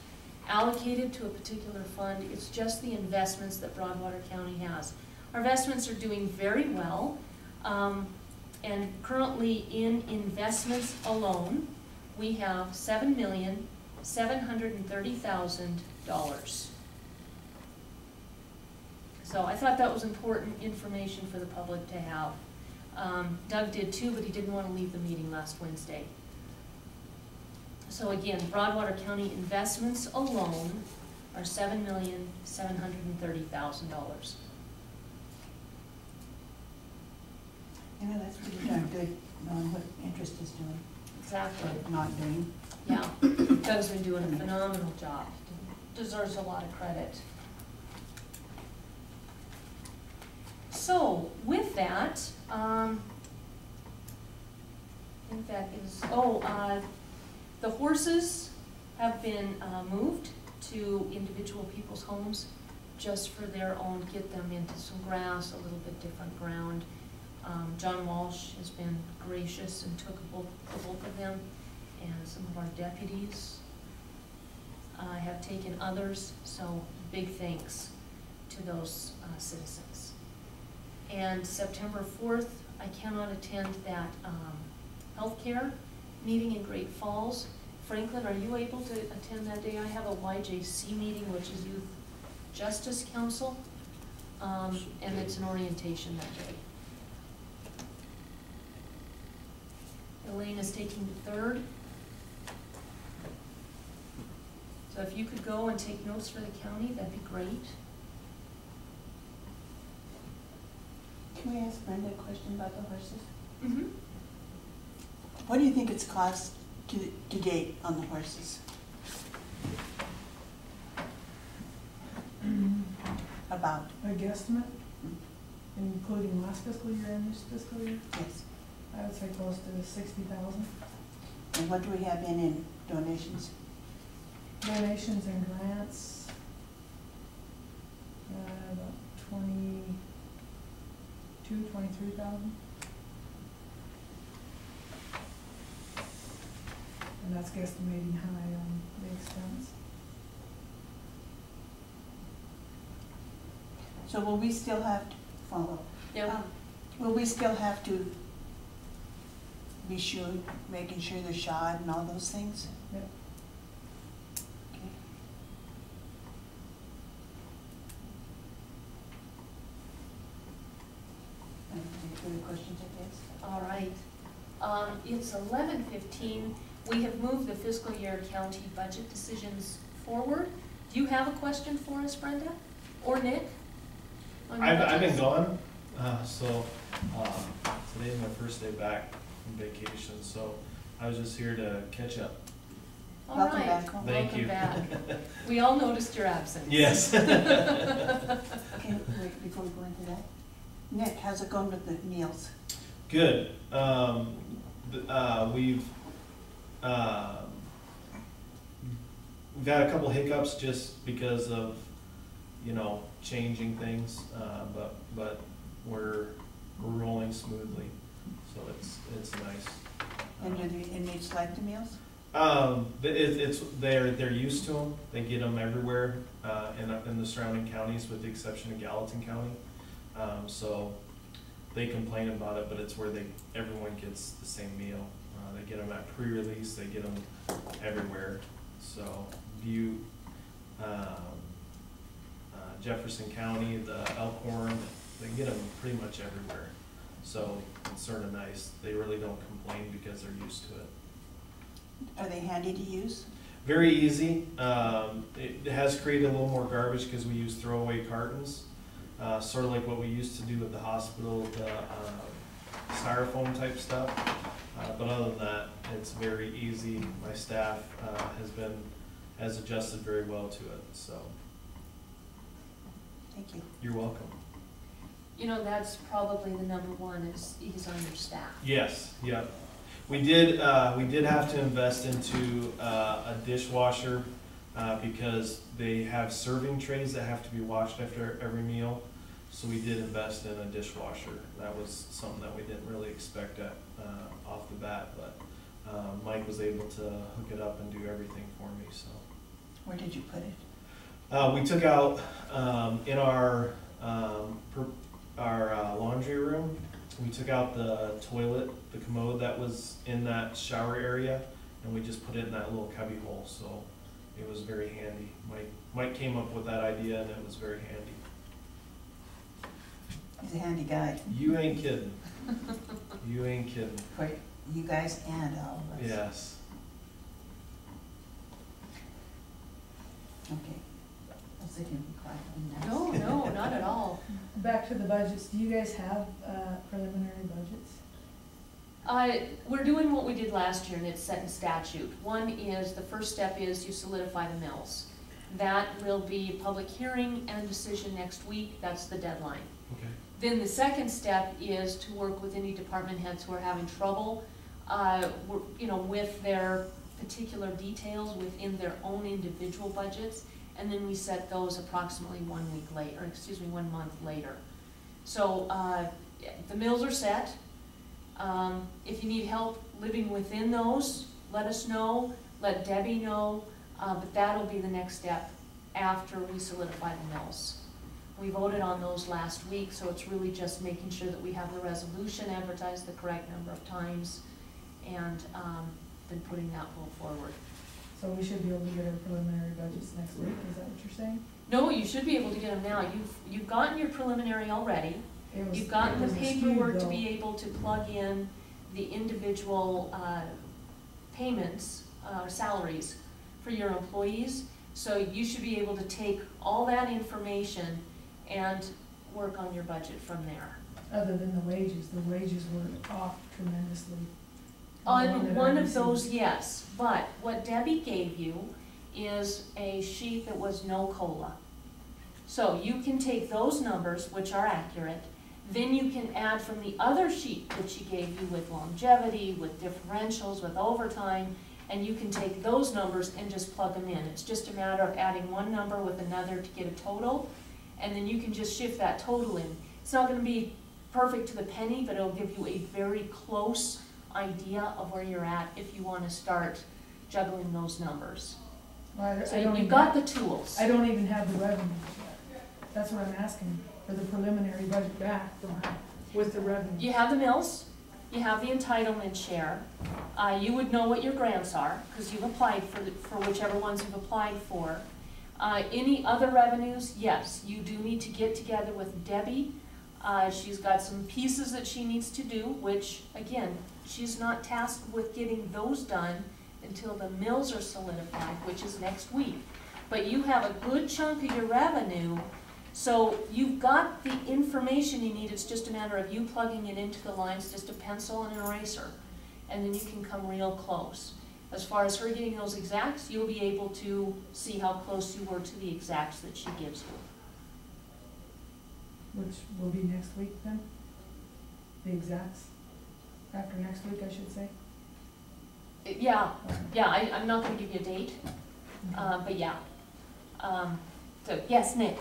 allocated to a particular fund, it's just the investments that Broadwater County has. Our investments are doing very well, and currently in investments alone, we have $7,730,000. So I thought that was important information for the public to have. Doug did too, but he didn't want to leave the meeting last Wednesday. So again, Broadwater County investments alone are $7,730,000. You know, that's pretty darn good, knowing what interest is doing, Exactly. or not doing. Yeah, Doug's been doing a phenomenal job. Deserves a lot of credit. So with that, I think that is, the horses have been moved to individual people's homes just for their own, get them into some grass, a little bit different ground. John Walsh has been gracious and took the bulk of them, and some of our deputies have taken others, so big thanks to those citizens. And September 4th, I cannot attend that healthcare meeting in Great Falls. Franklin, are you able to attend that day? I have a YJC meeting, which is Youth Justice Council, and it's an orientation that day. Elaine is taking the 3rd. So if you could go and take notes for the county, that'd be great. Can we ask Brenda a question about the horses? Mm-hmm. What do you think it's cost to date on the horses? About, A guesstimate, including last fiscal year and this fiscal year, yes. I would say close to 60,000. And what do we have in donations? Donations and grants, about 23,000. And that's guesstimating high on the expense. So will we still have to follow? Yeah. Will we still have to be sure, making sure they're shod and all those things? Yep. Okay. Any further questions, I guess? All right. It's 11:15. We have moved the fiscal year county budget decisions forward. Do you have a question for us, Brenda? Or Nick? on your I've been budgets? gone, today's my first day back from vacation, so I was just here to catch up. All Welcome right. back home. Thank you. Welcome back. We all noticed your absence. Yes. Okay, wait, before we go into that. Nick, how's it going with the meals? Good. We've had a couple hiccups just because of, changing things, but we're rolling smoothly, so it's nice. And do the inmates like the meals? They're used to them. They get them everywhere in the surrounding counties, with the exception of Gallatin County. So they complain about it, but it's where everyone gets the same meal. They get them at pre-release. They get them everywhere. So Jefferson County, the Elkhorn, they get them pretty much everywhere. So it's sort of nice. They really don't complain because they're used to it. Are they handy to use? Very easy. It has created a little more garbage because we use throwaway cartons. sort of like what we used to do at the hospital, the styrofoam type stuff. But other than that, it's very easy. My staff has adjusted very well to it, so Thank you. you're welcome. You know, that's probably the number one is understaffed. Yes, yeah. We did have to invest into a dishwasher because they have serving trays that have to be washed after every meal. So we did invest in a dishwasher. That was something that we didn't really expect off the bat, but Mike was able to hook it up and do everything for me, so. Where did you put it? We took out in our laundry room, we took out the toilet, the commode that was in that shower area, and we just put it in that little cubby hole, so it was very handy. Mike came up with that idea, and it was very handy. He's a handy guy. You ain't kidding. You ain't kidding. For you guys and all of us. Yes. Okay. I was thinking of quiet on that. No, not at all. Back to the budgets, do you guys have preliminary budgets? We're doing what we did last year, and it's set in statute. One is, the first step is you solidify the mills. That will be a public hearing and decision next week. That's the deadline. Okay. Then the second step is to work with any department heads who are having trouble, with their particular details within their own individual budgets, and then we set those approximately 1 month later. So the mills are set. If you need help living within those, let us know, let Debbie know, but that'll be the next step after we solidify the mills. We voted on those last week, so it's really just making sure that we have the resolution advertised the correct number of times, and then putting that vote forward. So we should be able to get our preliminary budgets next week, is that what you're saying? No, you should be able to get them now. You've gotten your preliminary already. You've gotten the skewed, paperwork to though. be able to plug in the individual payments, salaries for your employees. So you should be able to take all that information and work on your budget from there. Other than the wages were off tremendously. On one of those, yes, but what Debbie gave you is a sheet that was no COLA. So you can take those numbers, which are accurate, then you can add from the other sheet that she gave you with longevity, with differentials, with overtime, and you can take those numbers and just plug them in. It's just a matter of adding one number with another to get a total, and then you can just shift that total in. It's not going to be perfect to the penny, but it'll give you a very close idea of where you're at if you want to start juggling those numbers. Well, So you've got the tools. I don't even have the revenues yet. That's what I'm asking, for the preliminary budget back from her, with the revenues. You have the mills, you have the entitlement share. You would know what your grants are, because you've applied for whichever ones you've applied for. Any other revenues, yes, you do need to get together with Debbie. She's got some pieces that she needs to do, which, again, she's not tasked with getting those done until the mills are solidified, which is next week. But you have a good chunk of your revenue, so you've got the information you need. It's just a matter of you plugging it into the lines, just a pencil and an eraser, and then you can come real close. As far as her getting those exacts, you'll be able to see how close you were to the exacts that she gives you. Which will be next week then? The exacts? After next week, I should say? Yeah, I'm not gonna give you a date, but yeah. So, yes, Nick?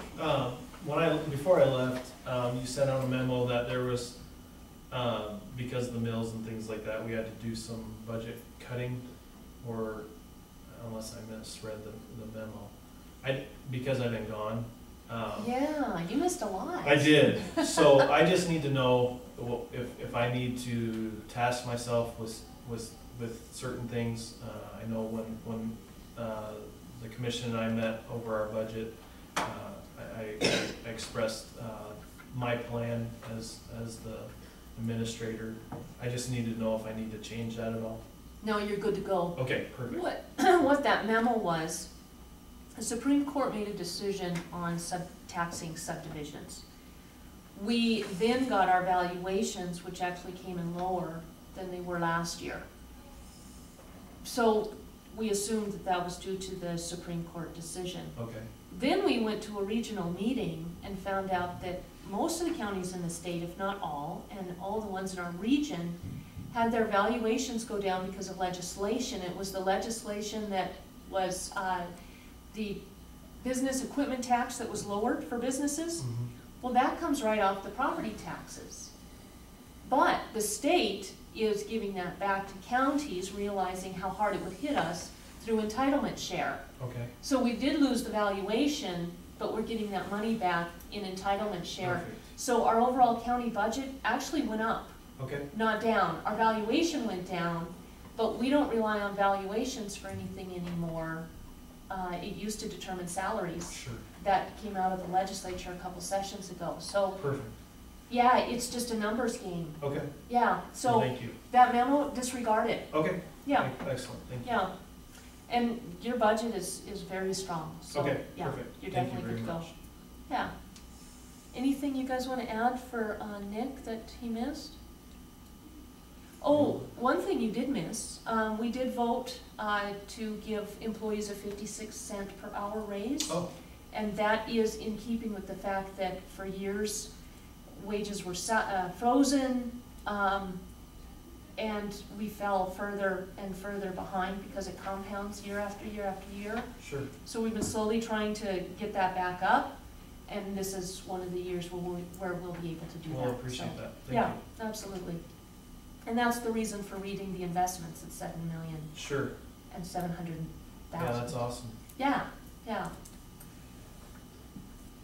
Before I left, you sent out a memo that there was, because of the mills and things like that, we had to do some budget cutting, or unless I misread the memo. Because I've been gone. Yeah, you missed a lot. I did. So I just need to know if I need to task myself with certain things. I know when the commission and I met over our budget, I expressed my plan as the administrator. I just need to know if I need to change that at all. No, you're good to go. Okay, perfect. What that memo was, the Supreme Court made a decision on taxing subdivisions. We then got our valuations, which actually came in lower than they were last year. So we assumed that that was due to the Supreme Court decision. Okay, Then we went to a regional meeting and found out that most of the counties in the state, if not all, and all the ones in our region, had their valuations go down because of legislation. It was the legislation that was the business equipment tax that was lowered for businesses. Well, that comes right off the property taxes. But the state is giving that back to counties, realizing how hard it would hit us through entitlement share. okay, So we did lose the valuation, but we're getting that money back in entitlement share. perfect, So our overall county budget actually went up, okay, not down. Our valuation went down, but we don't rely on valuations for anything anymore. It used to determine salaries. sure, That came out of the legislature a couple sessions ago. So, perfect, yeah, it's just a numbers game. okay, Yeah, so thank you, that memo, disregard it. okay. Yeah, Excellent, thank you. yeah. And your budget is very strong, so, Okay, yeah, perfect, you're thank you definitely very good to go. much. Yeah. Anything you guys want to add for Nick that he missed? Oh, one thing you did miss, we did vote to give employees a 56-cent per hour raise. Oh, And that is in keeping with the fact that for years, wages were frozen, and we fell further and further behind because it compounds year after year after year. sure, So we've been slowly trying to get that back up, and this is one of the years where we'll be able to do that. well, appreciate So, that, thank you. yeah, absolutely. And that's the reason for reading the investments at 7,000,000 Sure, and 700,000. yeah, that's awesome. Yeah, yeah.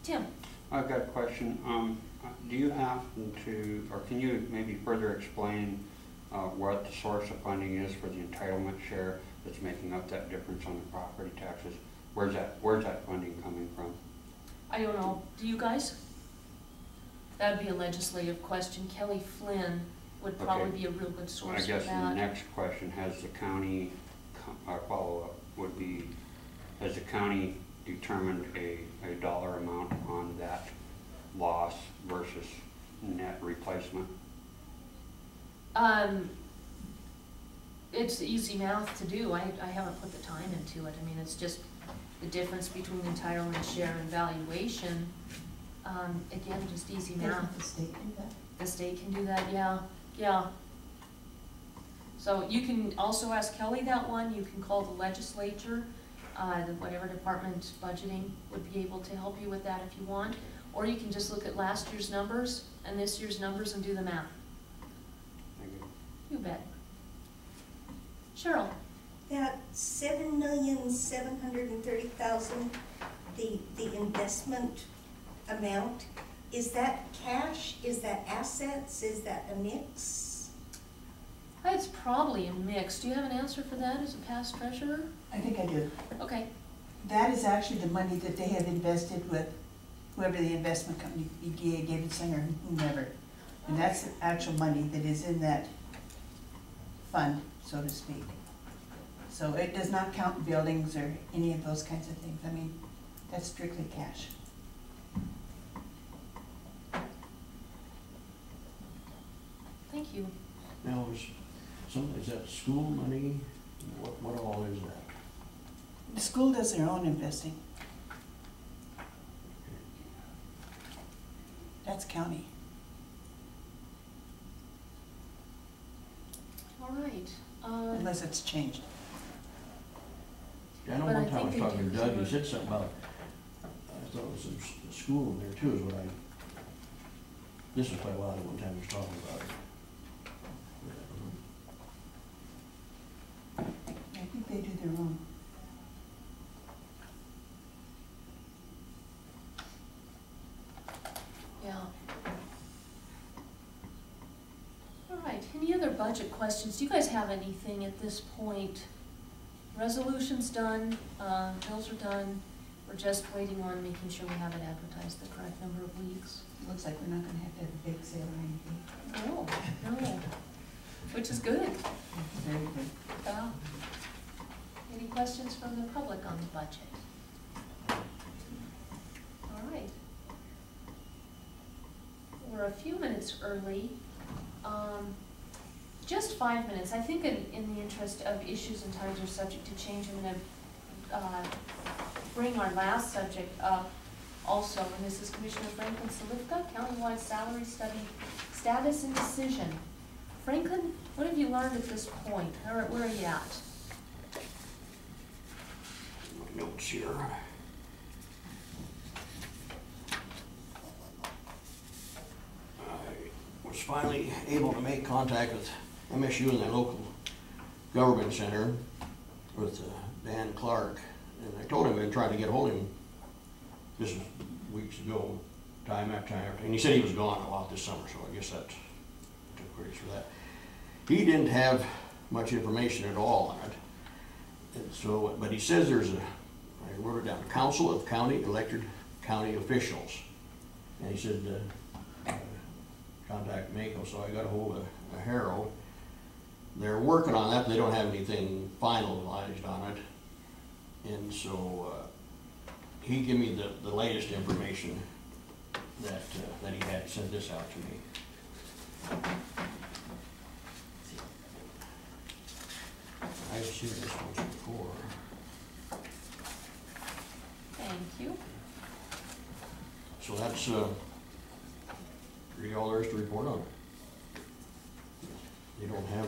Tim? I've got a question. Do you happen to, or can you maybe further explain what the source of funding is for the entitlement share that's making up that difference on the property taxes? Where's that funding coming from? I don't know, do you guys? That'd be a legislative question. Kelly Flynn would probably Okay. be a real good I source for guess the that. next question, has the county, our follow-up would be, has the county determined a dollar amount on that loss versus net replacement? It's easy math to do. I haven't put the time into it. I mean, it's just the difference between entitlement share and valuation. Again, just easy math. Doesn't the state do that? The state can do that, yeah, yeah. So you can also ask Kelly that one. You can call the legislature, whatever department budgeting would be able to help you with that if you want. Or you can just look at last year's numbers and this year's numbers and do the math. Thank you. You bet. Cheryl? That 7,730,000, the investment amount, is that cash? Is that assets? Is that a mix? It's probably a mix. Do you have an answer for that as a past treasurer? I think I do. Okay. That is actually the money that they have invested with whoever the investment company, EGA, Davidson, or whomever. And that's the actual money that is in that fund, so to speak. So it does not count buildings or any of those kinds of things. I mean, that's strictly cash. Thank you. Now, is that school money? What all is that? The school does their own investing. That's county. All right. Unless it's changed. I know But I one time I was think they talking to do Doug, he some- said something about, I thought it was some school in there too, is what this was quite a while ago, one time he was talking about it. I think they do their own. Yeah. All right, any other budget questions? Do you guys have anything at this point? Resolution's done, bills are done. We're just waiting on making sure we have it advertised the correct number of weeks. Looks like we're not gonna have to have a big sale or anything. No, which is good. Very good. Yeah. Any questions from the public on the budget? All right. we're a few minutes early. Just 5 minutes. I think in the interest of issues and times are subject to change, I'm gonna bring our last subject up also, and this is Commissioner Franklin Salifka, countywide salary study status and decision. Franklin, what have you learned at this point? Where are you at? My notes here. I was finally able to make contact with MSU and their local government center with Dan Clark, and I told him I'd been trying to get hold of him. This was weeks ago, time after time, and he said he was gone a lot this summer, so I guess that took credit for that. He didn't have much information at all on it, and so, but he says there's a, I wrote it down, a council of county elected county officials, and he said contact Mako, so I got a hold of Harold. They're working on that, but they don't have anything finalized on it, and so he gave me the latest information that he had sent this out to me. I've seen this once before. Thank you. So that's really all there is to report on it. They don't have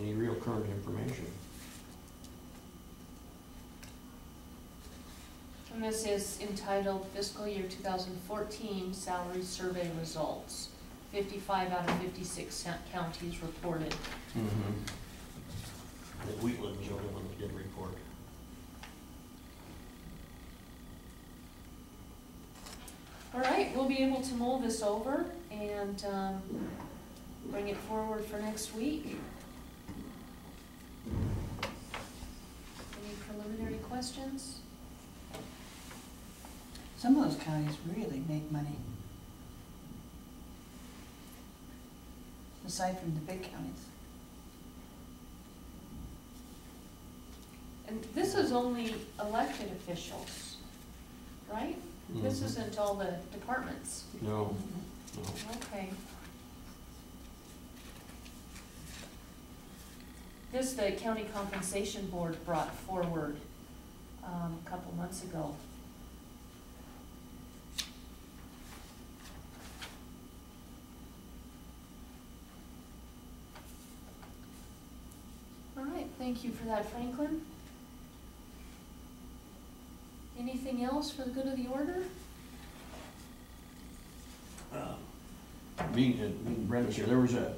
any real current information. And this is entitled Fiscal Year 2014 Salary Survey Results. 55 out of 56 counties reported. Mm-hmm. And Wheatland's the only one that did report. All right, we'll be able to mull this over and bring it forward for next week. Any preliminary questions? Some of those counties really make money. Aside from the big counties. And this is only elected officials, right? This Mhm. isn't all the departments. No, no. Okay. This, the County Compensation Board brought forward a couple months ago. All right, thank you for that, Franklin. Anything else for the good of the order? Being Brenda's here, there was that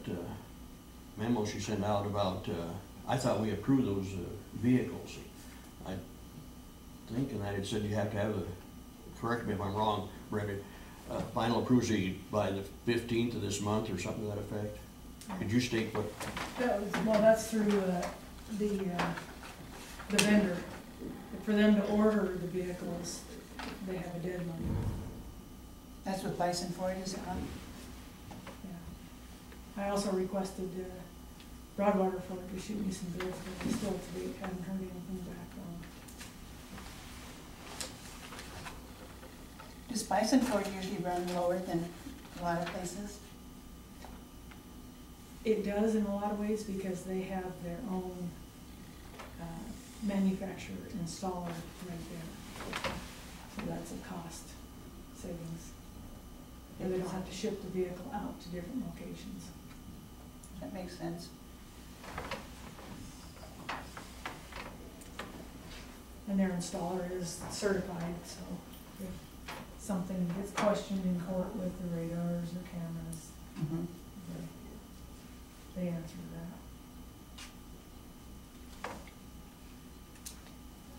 memo she sent out about, I thought we approved those vehicles. I think, and that it said you have to have correct me if I'm wrong, Brenda, final approval by the 15th of this month or something to that effect. Could you state what? Well, that's through the vendor. For them to order the vehicles, they have a deadline. That's what Bison Ford is on. Yeah. I also requested Broadwater Ford to shoot me some bids, but they still to date haven't heard anything back on. Does Bison Ford usually run lower than a lot of places? It does in a lot of ways because they have their own manufacturer installer right there. So that's a cost savings. Or they don't have to ship the vehicle out to different locations. That makes sense. And their installer is certified, so if something gets questioned in court with the radars or cameras, Mm-hmm. they answer that.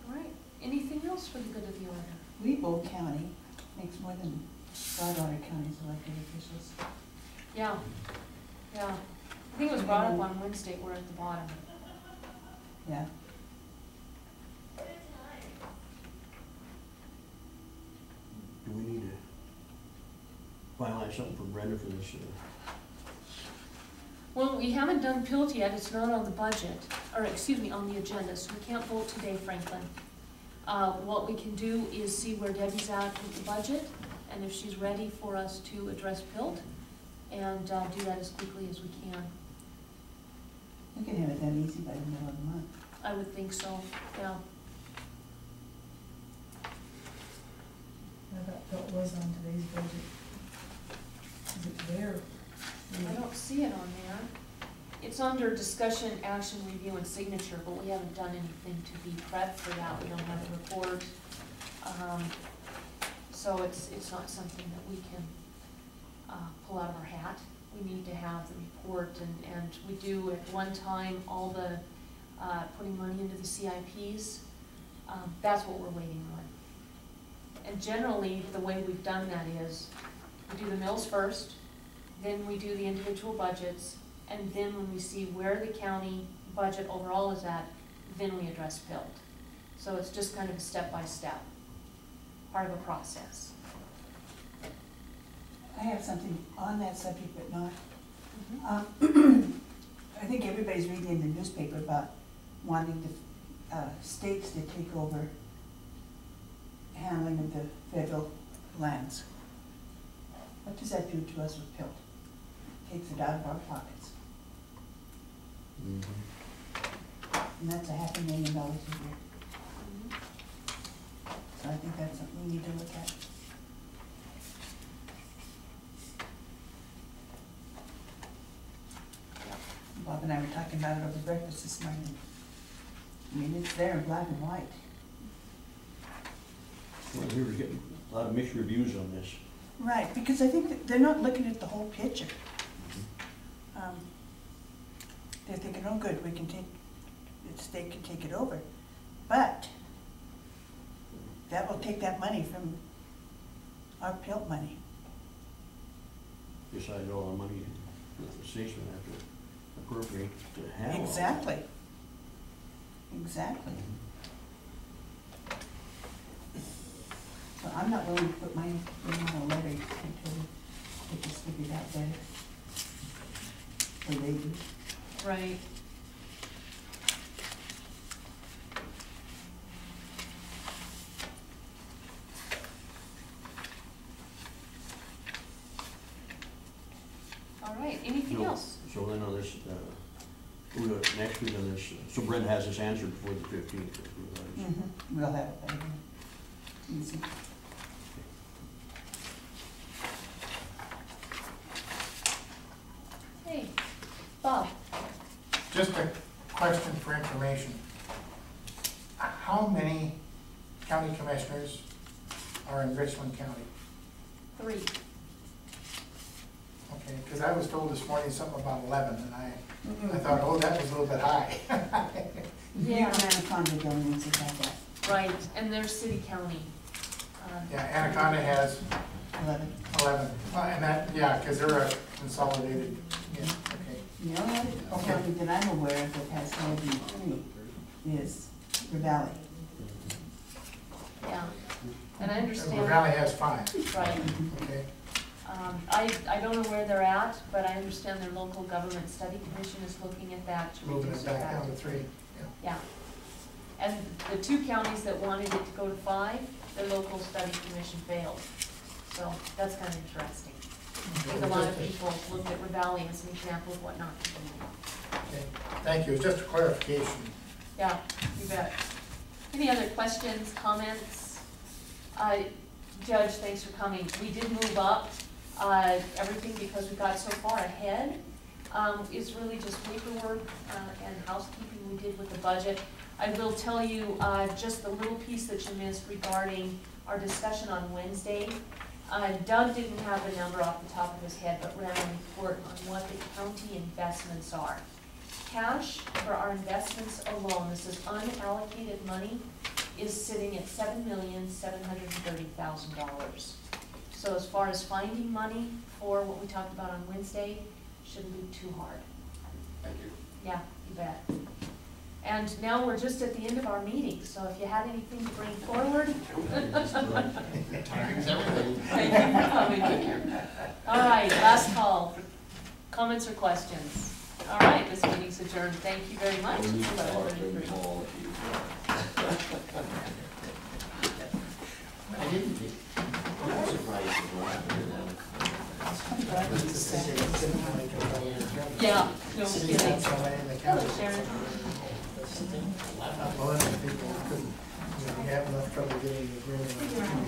All right, anything else for the good of the order? Weebo County makes more than Broadwater County's elected officials. Yeah, yeah. I think it was brought up on Wednesday, we're at the bottom. Yeah. Do we need to finalize something for Brenda for this? Well, we haven't done PILT yet, it's not on the budget, or excuse me, on the agenda, so we can't vote today, Franklin. What we can do is see where Debbie's at with the budget, and if she's ready for us to address PILT, and do that as quickly as we can. We can have it done easy by the middle of the month. I would think so, yeah. I thought that was on today's budget. Is it there? I don't see it on there. It's under discussion, action, review, and signature, but we haven't done anything to be prepped for that. We don't have a report. So it's not something that we can pull out of our hat. We need to have the report, and we do at one time all the putting money into the CIPs. That's what we're waiting on. And generally, the way we've done that is, we do the mills first, then we do the individual budgets, and then when we see where the county budget overall is at, then we address PILT. So it's just kind of a step-by-step, part of a process. I have something on that subject, but not. Mm-hmm. I think everybody's reading in the newspaper about wanting the states to take over handling of the federal lands. What does that do to us with PILT? Takes it out of our pockets. And that's $500,000 a year. Mm-hmm. So I think that's something we need to look at. Bob and I were talking about it over breakfast this morning. I mean, it's there in black and white. Well, we were getting a lot of mixed reviews on this. Right, because I think that they're not looking at the whole picture. They're thinking, oh good, we can take, the state can take it over. But that will take that money from our PILT money. Besides all the money that the state's gonna have to appropriate to handle. all that. Exactly. Exactly. So I'm not willing to put my name on a letter until we get this figured out better. Or they do. Right. All right, anything So- else? So then on this, next week on this, so Brent has this answered before the 15th. We'll have it by then. Easy. Hey, Bob, Just a question for information. How many county commissioners are in Richland County? 3. Okay, because I was told this morning something about 11, and I thought, oh, that was a little bit high. Yeah. Anaconda governments have had that, Right, and there's city county. Yeah, Anaconda has 11. 11, and that, yeah, because they're a consolidated, yeah, okay. The only other county that I'm aware of that has more than 3 is the Valley. Yeah, and I The understand. Valley has 5, Right. okay. I don't know where they're at, but I understand their local government study commission is looking at that to Moving reduce it it back back. down to 3, yeah. Yeah. And the 2 counties that wanted it to go to 5, their local study commission failed. So that's kind of interesting. I think a lot of people looked at Ravalli as an example of what not to do. Okay, thank you, it's just a clarification. Yeah, you bet. Any other questions, comments? Judge, thanks for coming. We did move up everything because we got so far ahead. It's really just paperwork and housekeeping we did with the budget. I will tell you just the little piece that you missed regarding our discussion on Wednesday. Doug didn't have the number off the top of his head, but ran a report on what the county investments are. Cash for our investments alone, this is unallocated money, is sitting at $7,730,000. So as far as finding money for what we talked about on Wednesday, shouldn't be too hard. Thank you. Yeah, you bet. And now we're just at the end of our meeting, so if you had anything to bring forward. Timing's everything. Thank you for coming. All right, last call for comments or questions. All right, this meeting's adjourned. Thank you very much. It's 11:33. I didn't think, I'm surprised. No city kidding. council and the county. Hello, Sharon. Millennium people couldn't, you have enough trouble getting the agreement.